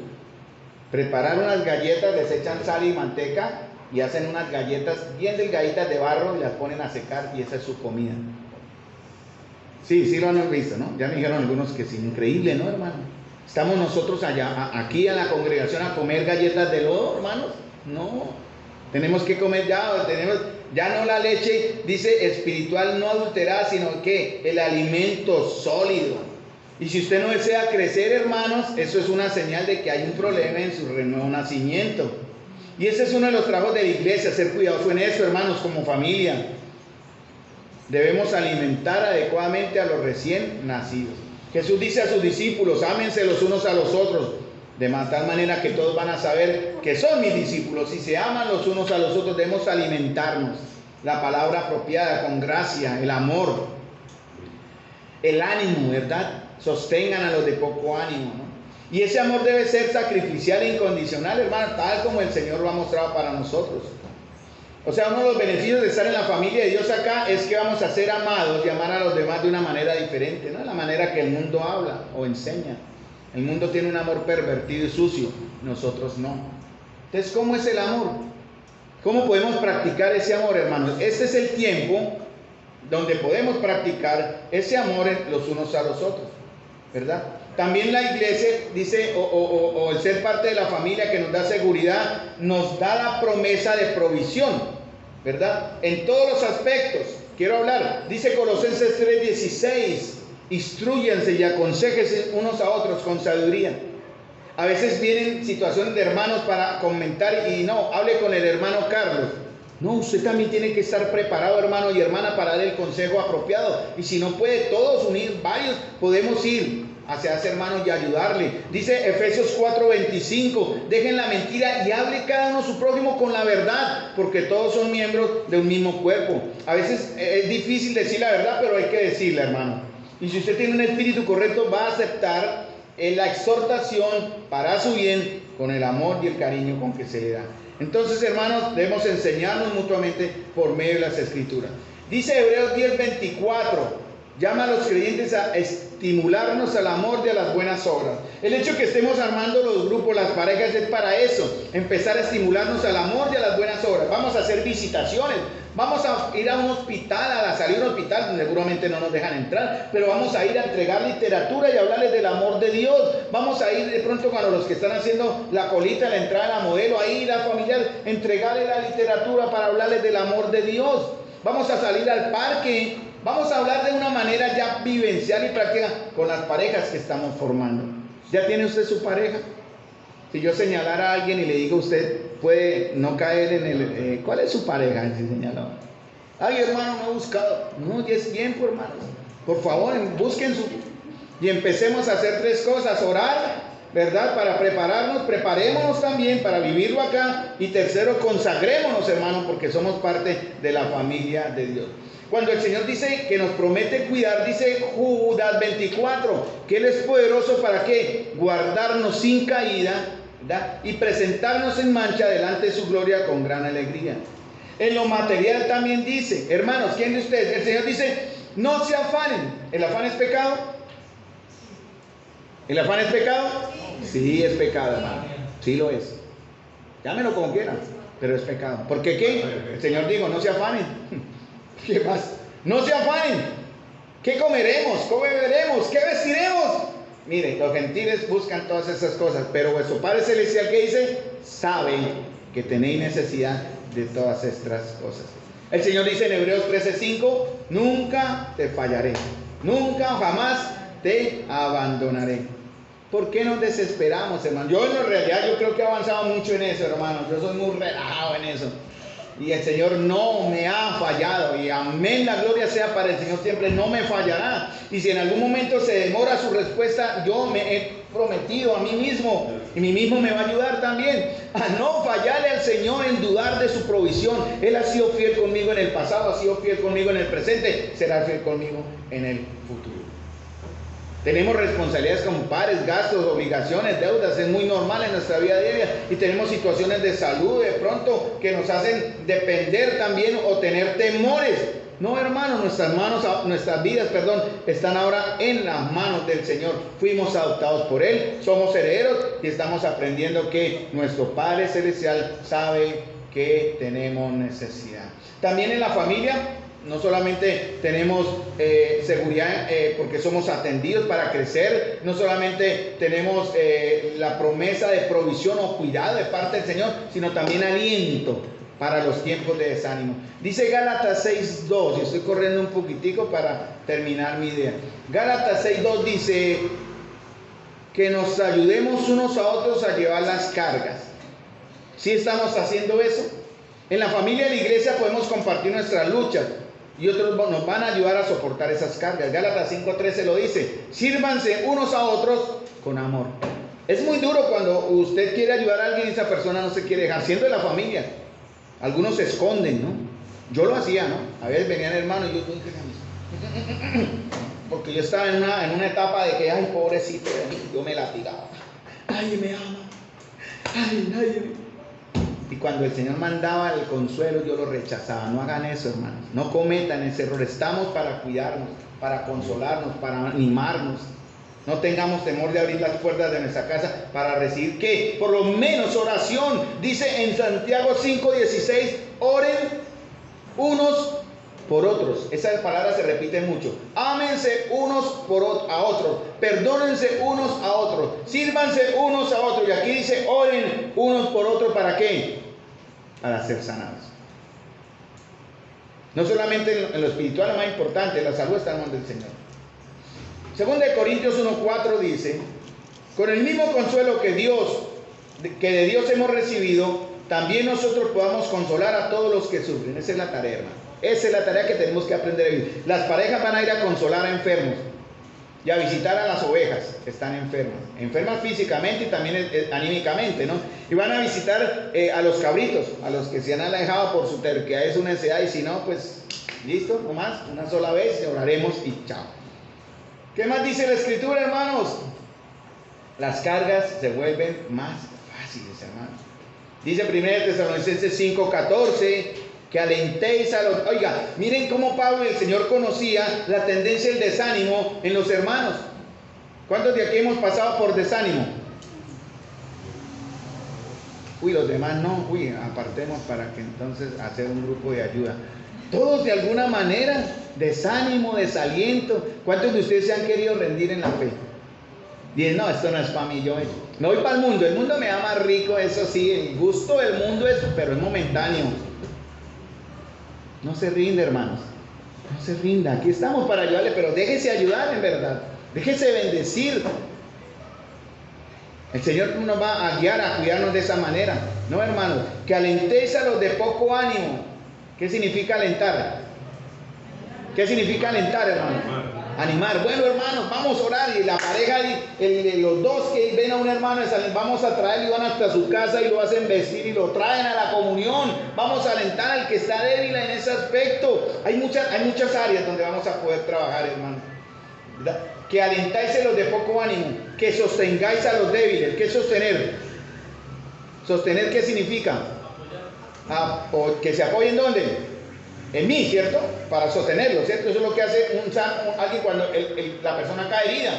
Preparar unas galletas, les echan sal y manteca y hacen unas galletas bien delgaditas de barro y las ponen a secar y esa es su comida. Sí lo han visto, ¿no? Ya me dijeron algunos que sí, increíble, ¿no, hermano? ¿Estamos nosotros aquí a la congregación a comer galletas de lodo, hermanos? No, tenemos que comer ya no la leche, dice espiritual no adulterada, sino que el alimento sólido. Y si usted no desea crecer, hermanos, eso es una señal de que hay un problema en su nuevo nacimiento. Y ese es uno de los trabajos de la iglesia, ser cuidadoso en eso, hermanos, como familia. Debemos alimentar adecuadamente a los recién nacidos. Jesús dice a sus discípulos, ámense los unos a los otros, de tal manera que todos van a saber que son mis discípulos. Si se aman los unos a los otros, debemos alimentarnos. La palabra apropiada, con gracia, el amor, el ánimo, ¿verdad? Sostengan a los de poco ánimo, ¿no? Y ese amor debe ser sacrificial e incondicional, hermano, tal como el Señor lo ha mostrado para nosotros. O sea, uno de los beneficios de estar en la familia de Dios acá es que vamos a ser amados y amar a los demás de una manera diferente, no de la manera que el mundo habla o enseña. El mundo tiene un amor pervertido y sucio, nosotros no. Entonces, ¿cómo es el amor? ¿Cómo podemos practicar ese amor, hermanos? Este es el tiempo donde podemos practicar ese amor los unos a los otros, ¿verdad? También la iglesia dice, o el ser parte de la familia que nos da seguridad, nos da la promesa de provisión, ¿verdad? En todos los aspectos. Quiero hablar, dice Colosenses 3:16, instrúyanse y aconséjense unos a otros con sabiduría. A veces vienen situaciones de hermanos para comentar y no, hable con el hermano Carlos. No, usted también tiene que estar preparado, hermano y hermana, para dar el consejo apropiado. Y si no puede todos unir, varios, podemos ir hacia ese hermano y ayudarle. Dice Efesios 4:25, dejen la mentira y hable cada uno a su prójimo con la verdad, porque todos son miembros de un mismo cuerpo. A veces es difícil decir la verdad, pero hay que decirla, hermano. Y si usted tiene un espíritu correcto, va a aceptar la exhortación para su bien con el amor y el cariño con que se le da. Entonces, hermanos, debemos enseñarnos mutuamente por medio de las Escrituras. Dice Hebreos 10:24, llama a los creyentes a estimularnos al amor y a las buenas obras. El hecho que estemos armando los grupos, las parejas, es para eso, empezar a estimularnos al amor y a las buenas obras. Vamos a hacer visitaciones, vamos a ir a un hospital, a la salida de un hospital, donde seguramente no nos dejan entrar, pero vamos a ir a entregar literatura y hablarles del amor de Dios. Vamos a ir de pronto cuando los que están haciendo la colita, la entrada de la modelo, ahí la familiar, entregarles la literatura para hablarles del amor de Dios. Vamos a salir al parque. Vamos a hablar de una manera ya vivencial y práctica con las parejas que estamos formando. ¿Ya tiene usted su pareja? Si yo señalara a alguien y le digo, usted puede no caer en el... ¿cuál es su pareja? Si señaló. Ay, hermano, no he buscado. No, ya es tiempo, hermanos. Por favor, busquen su... Y empecemos a hacer 3 cosas. Orar, ¿verdad? Para prepararnos, preparémonos también para vivirlo acá. Y tercero, consagrémonos, hermanos, porque somos parte de la familia de Dios. Cuando el Señor dice que nos promete cuidar, dice Judas 24, que Él es poderoso para ¿qué? Guardarnos sin caída, ¿verdad? Y presentarnos en mancha delante de su gloria con gran alegría. En lo material también dice, hermanos, ¿quién de ustedes? El Señor dice, no se afanen. ¿El afán es pecado? ¿El afán es pecado? Sí, es pecado, hermano. Sí lo es. Llámenlo como quieran, pero es pecado. ¿Por qué qué? El Señor dijo, no se afanen. ¿Qué más? No se afanen. ¿Qué comeremos? ¿Qué beberemos? ¿Qué vestiremos? Miren, los gentiles buscan todas esas cosas, pero vuestro Padre Celestial, ¿qué dice? Sabe que tenéis necesidad de todas estas cosas. El Señor dice en Hebreos 13:5, nunca te fallaré, nunca jamás te abandonaré. ¿Por qué nos desesperamos, hermano? Yo en realidad yo creo que he avanzado mucho en eso, hermano. Yo soy muy relajado en eso. Y el Señor no me ha fallado. Y amén, la gloria sea para el Señor siempre, no me fallará. Y si en algún momento se demora su respuesta, yo me he prometido a mí mismo, y mí mismo me va a ayudar también a no fallarle al Señor en dudar de su provisión. Él ha sido fiel conmigo en el pasado, ha sido fiel conmigo en el presente, será fiel conmigo en el futuro. Tenemos responsabilidades como padres, gastos, obligaciones, deudas, es muy normal en nuestra vida diaria, y tenemos situaciones de salud de pronto que nos hacen depender también o tener temores. No, hermano, nuestras vidas, están ahora en las manos del Señor. Fuimos adoptados por Él, somos herederos y estamos aprendiendo que nuestro Padre Celestial sabe que tenemos necesidad. También en la familia, no solamente tenemos seguridad porque somos atendidos para crecer, no solamente tenemos la promesa de provisión o cuidado de parte del Señor, sino también aliento para los tiempos de desánimo. Dice Gálatas 6:2, y estoy corriendo un poquitico para terminar mi idea. Gálatas 6:2 dice que nos ayudemos unos a otros a llevar las cargas. ¿Sí estamos haciendo eso? En la familia de la iglesia podemos compartir nuestras luchas, y otros nos van a ayudar a soportar esas cargas. Gálatas 5:13 lo dice, sírvanse unos a otros con amor. Es muy duro cuando usted quiere ayudar a alguien y esa persona no se quiere dejar, siendo de la familia. Algunos se esconden, ¿no? Yo lo hacía, ¿no? A veces venían hermanos y yo porque yo estaba en una etapa de que, ay, pobrecito de mí, yo me latigaba. Ay, me ama. Ay, nadie. Y cuando el Señor mandaba el consuelo, yo lo rechazaba. No hagan eso, hermanos. No cometan ese error. Estamos para cuidarnos, para consolarnos, para animarnos. No tengamos temor de abrir las puertas de nuestra casa para recibir, ¿qué? Por lo menos oración. Dice en Santiago 5:16, oren unos por otros. Esa palabra se repite mucho. Ámense unos a otros. Perdónense unos a otros. Sírvanse unos a otros. Y aquí dice, oren unos por otros. ¿Para qué? Para ser sanados. No solamente en lo espiritual, lo más importante, la salud está en manos del Señor. Segunda de Corintios 1:4 dice, con el mismo consuelo que de Dios hemos recibido, también nosotros podamos consolar a todos los que sufren. Esa es la tarea, hermano. Esa es la tarea que tenemos que aprender a vivir. Las parejas van a ir a consolar a enfermos y a visitar a las ovejas que están enfermas físicamente y también anímicamente, ¿no? Y van a visitar a los cabritos, a los que se han alejado por su terquedad, es una ansiedad, y si no, pues listo, no más, una sola vez, oraremos y chao. ¿Qué más dice la Escritura, hermanos? Las cargas se vuelven más fáciles, hermanos. Dice 1 Tesalonicenses 5:14, que alentéis a los... Oiga, miren cómo Pablo y el Señor conocía la tendencia del desánimo en los hermanos. ¿Cuántos de aquí hemos pasado por desánimo? Uy, los demás no. Uy, apartemos para que entonces hacer un grupo de ayuda. Todos de alguna manera, desánimo, desaliento. ¿Cuántos de ustedes se han querido rendir en la fe? Dicen, no, esto no es para mí, yo me voy para el mundo me da más rico, eso sí, el gusto del mundo es, pero es momentáneo. No se rinde, hermanos, no se rinda, aquí estamos para ayudarle, pero déjese ayudar en verdad, déjese bendecir. El Señor nos va a guiar, a cuidarnos de esa manera, ¿no, hermanos? Que alentéis a los de poco ánimo. ¿Qué significa alentar? ¿Qué significa alentar, hermano? Animar. Bueno, hermanos, vamos a orar. Y la pareja, los dos que ven a un hermano, vamos a traerlo y van hasta su casa y lo hacen vestir y lo traen a la comunión. Vamos a alentar al que está débil en ese aspecto. Hay muchas áreas donde vamos a poder trabajar, hermano, ¿verdad? Que alentáis a los de poco ánimo, que sostengáis a los débiles. ¿Qué es sostener? ¿Sostener qué significa? O que se apoyen ¿dónde? En mí, ¿cierto? Para sostenerlo, ¿cierto? Eso es lo que hace alguien cuando la persona cae herida.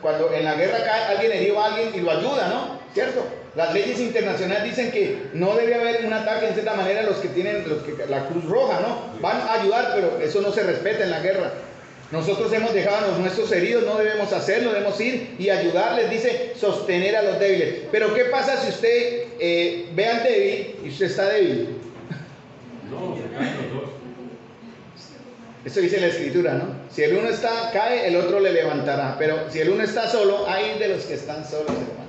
Cuando en la guerra cae alguien herido a alguien y lo ayuda, ¿no? ¿Cierto? Las leyes internacionales dicen que no debe haber un ataque en cierta manera los que tienen la Cruz Roja, ¿no? Van a ayudar, pero eso no se respeta en la guerra. Nosotros hemos dejado a los nuestros heridos, no debemos hacerlo, debemos ir y ayudarles, dice, sostener a los débiles. Pero ¿qué pasa si usted ve al débil y usted está débil? No, se caen los dos. Eso dice la Escritura, ¿no? Si el uno cae, el otro le levantará. Pero si el uno está solo, hay de los que están solos, hermano.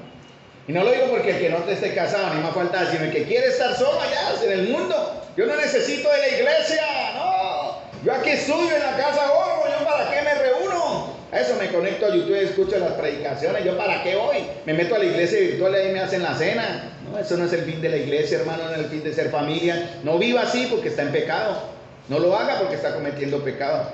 Y no lo digo porque el que no esté casado, ni más falta, sino el que quiere estar solo allá en el mundo. Yo no necesito de la iglesia, no. Yo aquí estudio en la casa, yo para qué me reúno. A eso me conecto a YouTube, escucho las predicaciones. Yo para qué voy, me meto a la iglesia virtual y ahí me hacen la cena. No, eso no es el fin de la iglesia, hermano, no es el fin de ser familia. No viva así porque está en pecado. No lo haga porque está cometiendo pecado.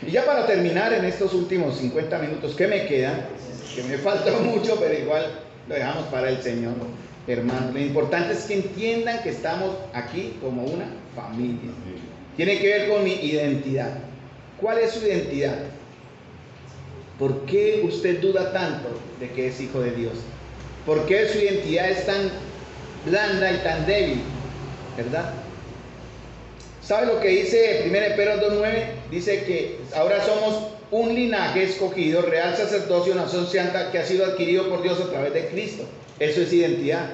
Y ya para terminar en estos últimos 50 minutos que me quedan, que me falta mucho, pero igual lo dejamos para el Señor, hermano. Lo importante es que entiendan que estamos aquí como una familia. Tiene que ver con mi identidad. ¿Cuál es su identidad? ¿Por qué usted duda tanto de que es hijo de Dios? ¿Por qué su identidad es tan blanda y tan débil? ¿Verdad? ¿Sabe lo que dice 1 Pedro 2:9? Dice que ahora somos un linaje escogido, real sacerdocio, nación santa, que ha sido adquirido por Dios a través de Cristo. Eso es identidad.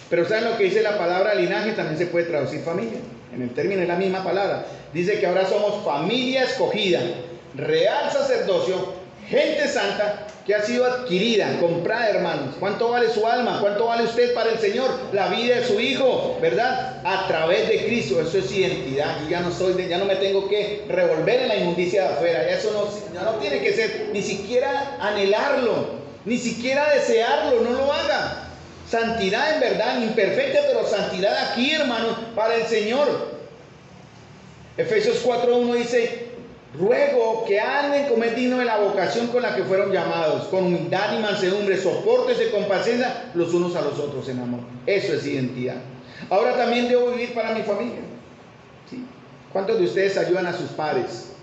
Pero ¿saben lo que dice la palabra linaje? También se puede traducir familia. En el término es la misma palabra. Dice que ahora somos familia escogida, real sacerdocio, gente santa, que ha sido adquirida, comprada, hermanos. ¿Cuánto vale su alma? ¿Cuánto vale usted para el Señor? La vida de su Hijo, ¿verdad? A través de Cristo. Eso es identidad. Yo ya no me tengo que revolver en la inmundicia de afuera. Eso ya no tiene que ser, ni siquiera anhelarlo, ni siquiera desearlo. No lo haga. Santidad en verdad, imperfecta, pero santidad aquí, hermanos, para el Señor. Efesios 4:1 dice: ruego que anden como es digno de la vocación con la que fueron llamados, con humildad y mansedumbre, sopórtense con paciencia los unos a los otros en amor. Eso es identidad. Ahora también debo vivir para mi familia. ¿Sí? ¿Cuántos de ustedes ayudan a sus padres?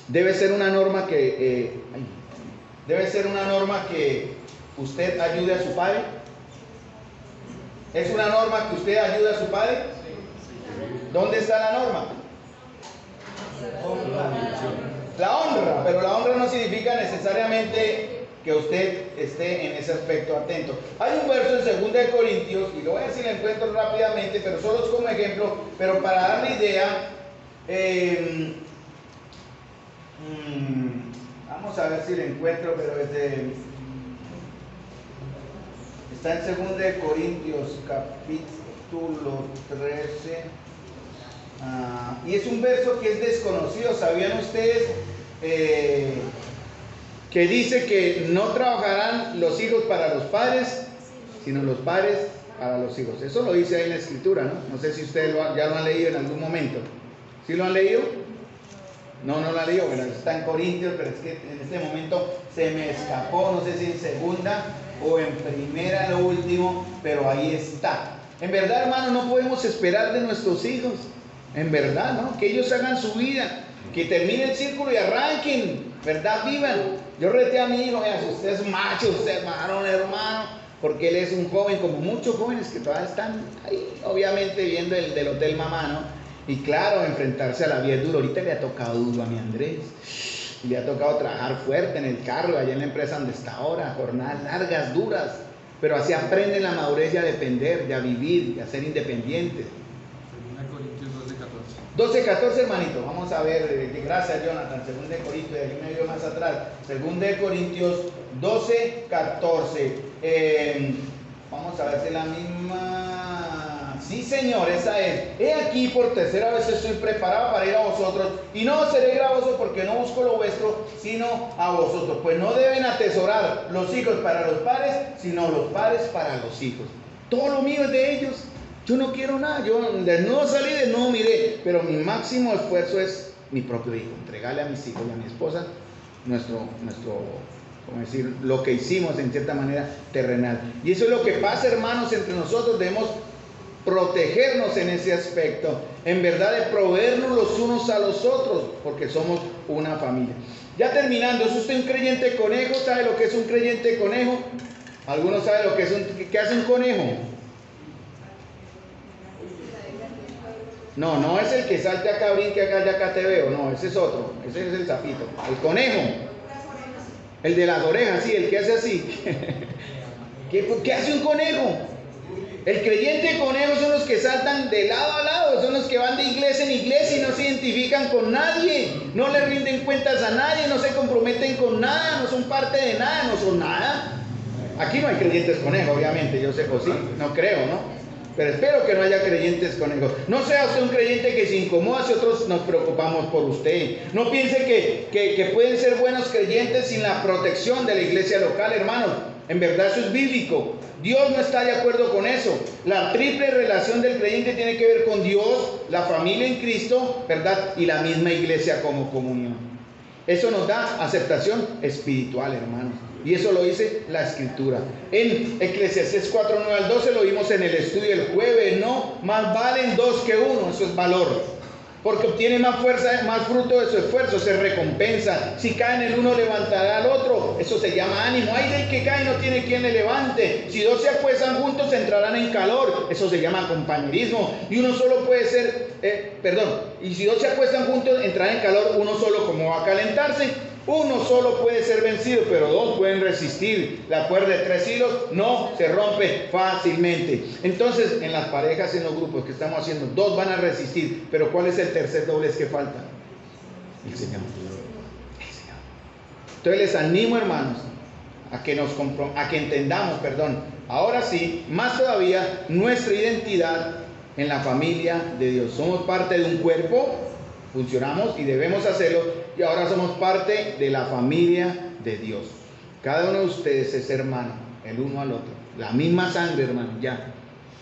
Debe ser una norma que usted ayude a su padre. ¿Es una norma que usted ayude a su padre? ¿Dónde está la norma? La honra, pero la honra no significa necesariamente que usted esté en ese aspecto atento. Hay un verso en 2 Corintios, y lo voy a decir, lo encuentro rápidamente, pero solo es como ejemplo, pero para darle idea, vamos a ver si lo encuentro, pero Está en 2 de Corintios, capítulo 13. Y es un verso que es desconocido. ¿Sabían ustedes que dice que no trabajarán los hijos para los padres, sino los padres para los hijos? Eso lo dice ahí en la escritura, ¿no? No sé si ustedes ya lo han leído en algún momento. ¿Sí lo han leído? No, no lo han leído. Bueno, está en Corintios, pero es que en este momento se me escapó. No sé si en segunda o en primera, lo último, pero ahí está. En verdad, hermano, no podemos esperar de nuestros hijos. En verdad, ¿no? Que ellos hagan su vida, que termine el círculo y arranquen, ¿verdad? Vivan. Yo reté a mi hijo, si usted es macho, usted es varón, hermano, porque él es un joven, como muchos jóvenes que todavía están ahí, obviamente viendo el del hotel mamá, ¿no? Y claro, enfrentarse a la vida es duro. Ahorita le ha tocado duro a mi Andrés. Le ha tocado trabajar fuerte en el carro, allá en la empresa donde está ahora, jornadas largas, duras. Pero así aprenden la madurez y a depender, y a vivir, y a ser independientes. 12:14, hermanito. Vamos a ver, gracias Jonathan. 2 de Corintios, de aquí me dio más atrás. 2 de Corintios 12:14. Vamos a ver si es la misma. Sí, Señor, esa es. He aquí, por tercera vez estoy preparado para ir a vosotros, y no seré gravoso, porque no busco lo vuestro, sino a vosotros. Pues no deben atesorar los hijos para los padres, sino los padres para los hijos. Todo lo mío es de ellos. Yo no quiero nada. Yo desnudo salí, desnudo miré. Pero mi máximo esfuerzo es mi propio hijo. Entregarle a mis hijos y a mi esposa ¿cómo decir? Lo que hicimos en cierta manera terrenal. Y eso es lo que pasa, hermanos, entre nosotros. Debemos protegernos en ese aspecto. En verdad, de proveernos los unos a los otros, porque somos una familia. Ya terminando, ¿es usted un creyente conejo? ¿Sabe lo que es un creyente conejo? ¿Algunos saben lo que es qué hace un conejo? No, no es el que salta acá, brinque acá, ya acá te veo. No, ese es otro. Ese es el sapito. El conejo. El de las orejas, sí, el que hace así. ¿Qué hace un conejo? El creyente conejo son los que saltan de lado a lado, son los que van de iglesia en iglesia y no se identifican con nadie, no le rinden cuentas a nadie, no se comprometen con nada, no son parte de nada, no son nada. Aquí no hay creyentes conejos, obviamente, yo sé, o sí, no creo, ¿no? Pero espero que no haya creyentes conejos. No sea usted un creyente que se incomoda si otros nos preocupamos por usted. No piense que pueden ser buenos creyentes sin la protección de la iglesia local, hermanos. En verdad eso es bíblico. Dios no está de acuerdo con eso. La triple relación del creyente tiene que ver con Dios, la familia en Cristo, ¿verdad? Y la misma iglesia como comunión. Eso nos da aceptación espiritual, hermanos. Y eso lo dice la Escritura. En Eclesiastés 4:9-12 lo vimos en el estudio el jueves, ¿no? Más valen dos que uno, eso es valor. Porque obtiene más fuerza, más fruto de su esfuerzo, se recompensa. Si cae en el uno, levantará al otro. Eso se llama ánimo. Ay del que cae, no tiene quien le levante. Si dos se acuestan juntos, entrarán en calor. Eso se llama compañerismo. Y uno solo puede ser, y si dos se acuestan juntos, entrarán en calor. Uno solo, ¿cómo va a calentarse? Uno solo puede ser vencido, pero dos pueden resistir. La cuerda de 3 hilos no se rompe fácilmente. Entonces, en las parejas, en los grupos que estamos haciendo, 2 van a resistir. Pero ¿cuál es el tercer doblez que falta? El Señor. Entonces les animo, hermanos, a que entendamos, ahora sí, más todavía, nuestra identidad en la familia de Dios. Somos parte de un cuerpo, funcionamos y debemos hacerlo. Y ahora somos parte de la familia de Dios. Cada uno de ustedes es hermano, el uno al otro. La misma sangre, hermano, ya.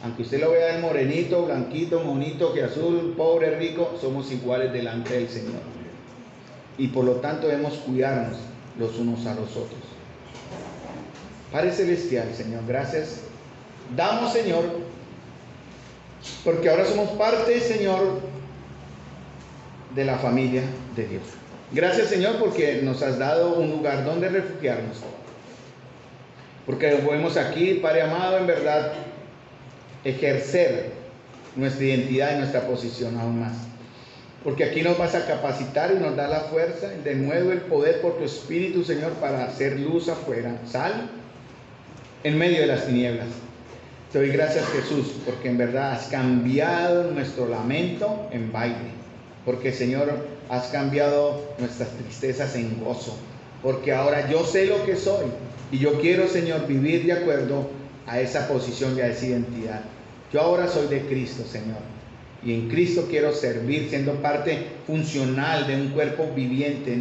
Aunque usted lo vea el morenito, blanquito, monito, que azul, pobre, rico, somos iguales delante del Señor. Y por lo tanto debemos cuidarnos los unos a los otros. Padre Celestial, Señor, gracias. Damos, Señor, porque ahora somos parte, Señor, de la familia de Dios. Gracias, Señor, porque nos has dado un lugar donde refugiarnos. Porque podemos aquí, Padre amado, en verdad, ejercer nuestra identidad y nuestra posición aún más. Porque aquí nos vas a capacitar y nos da la fuerza, de nuevo el poder por tu Espíritu, Señor, para hacer luz afuera, sal en medio de las tinieblas. Te doy gracias, Jesús, porque en verdad has cambiado nuestro lamento en baile. Porque, Señor, has cambiado nuestras tristezas en gozo. Porque ahora yo sé lo que soy. Y yo quiero, Señor, vivir de acuerdo a esa posición y a esa identidad. Yo ahora soy de Cristo, Señor, y en Cristo quiero servir siendo parte funcional de un cuerpo viviente,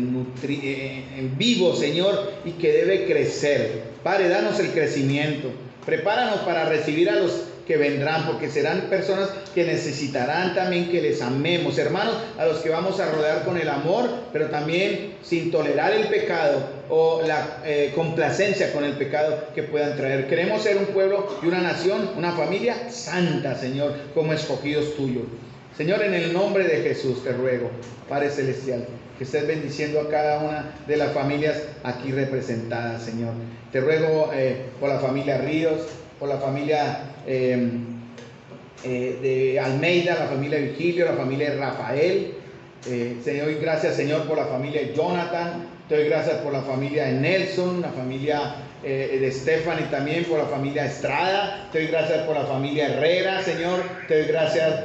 vivo, Señor, y que debe crecer. Padre, danos el crecimiento, prepáranos para recibir a los que vendrán, porque serán personas que necesitarán también que les amemos, hermanos, a los que vamos a rodear con el amor, pero también sin tolerar el pecado o la complacencia con el pecado que puedan traer. Queremos ser un pueblo y una nación, una familia santa, Señor, como escogidos tuyos. Señor, en el nombre de Jesús te ruego, Padre Celestial, que estés bendiciendo a cada una de las familias aquí representadas, Señor. Te ruego por la familia Ríos, por la familia de Almeida, la familia Virgilio, la familia Rafael. Te doy gracias, Señor, por la familia Jonathan. Te doy gracias por la familia de Nelson, la familia de Stephanie, también por la familia Estrada. Te doy gracias por la familia Herrera, Señor. Te doy gracias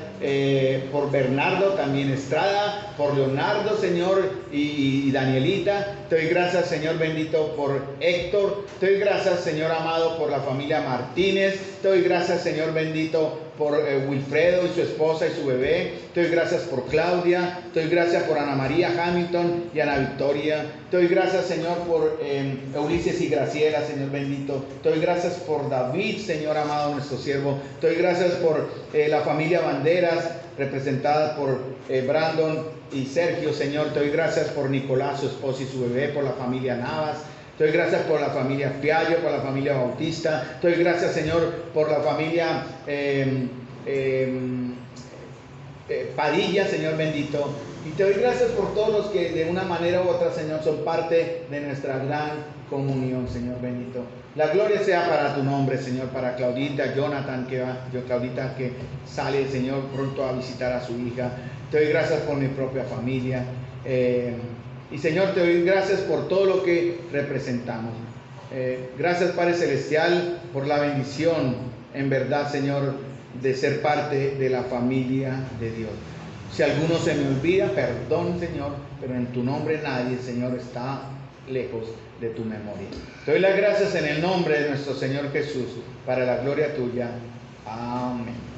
por Bernardo, también Estrada, por Leonardo, Señor, y Danielita. Te doy gracias, Señor bendito, por Héctor. Te doy gracias, Señor amado, por la familia Martínez. Te doy gracias, Señor bendito, por Wilfredo y su esposa y su bebé. Te doy gracias por Claudia. Te doy gracias por Ana María Hamilton y Ana Victoria. Te doy gracias, Señor, por Ulises y Graciela, Señor bendito. Te doy gracias por David, Señor amado, nuestro siervo. Te doy gracias por la familia Banderas, representada por Brandon y Sergio, Señor. Te doy gracias por Nicolás, su esposa y su bebé, por la familia Navas. Te doy gracias por la familia Fiallo, por la familia Bautista. Te doy gracias, Señor, por la familia Padilla, Señor bendito. Y te doy gracias por todos los que de una manera u otra, Señor, son parte de nuestra gran comunión, Señor bendito. La gloria sea para tu nombre, Señor, para Claudita, Jonathan, Claudita que sale, Señor, pronto a visitar a su hija. Te doy gracias por mi propia familia. Y Señor, te doy gracias por todo lo que representamos. Gracias, Padre Celestial, por la bendición, en verdad, Señor, de ser parte de la familia de Dios. Si alguno se me olvida, perdón, Señor, pero en tu nombre nadie, Señor, está lejos de tu memoria. Te doy las gracias en el nombre de nuestro Señor Jesús, para la gloria tuya. Amén.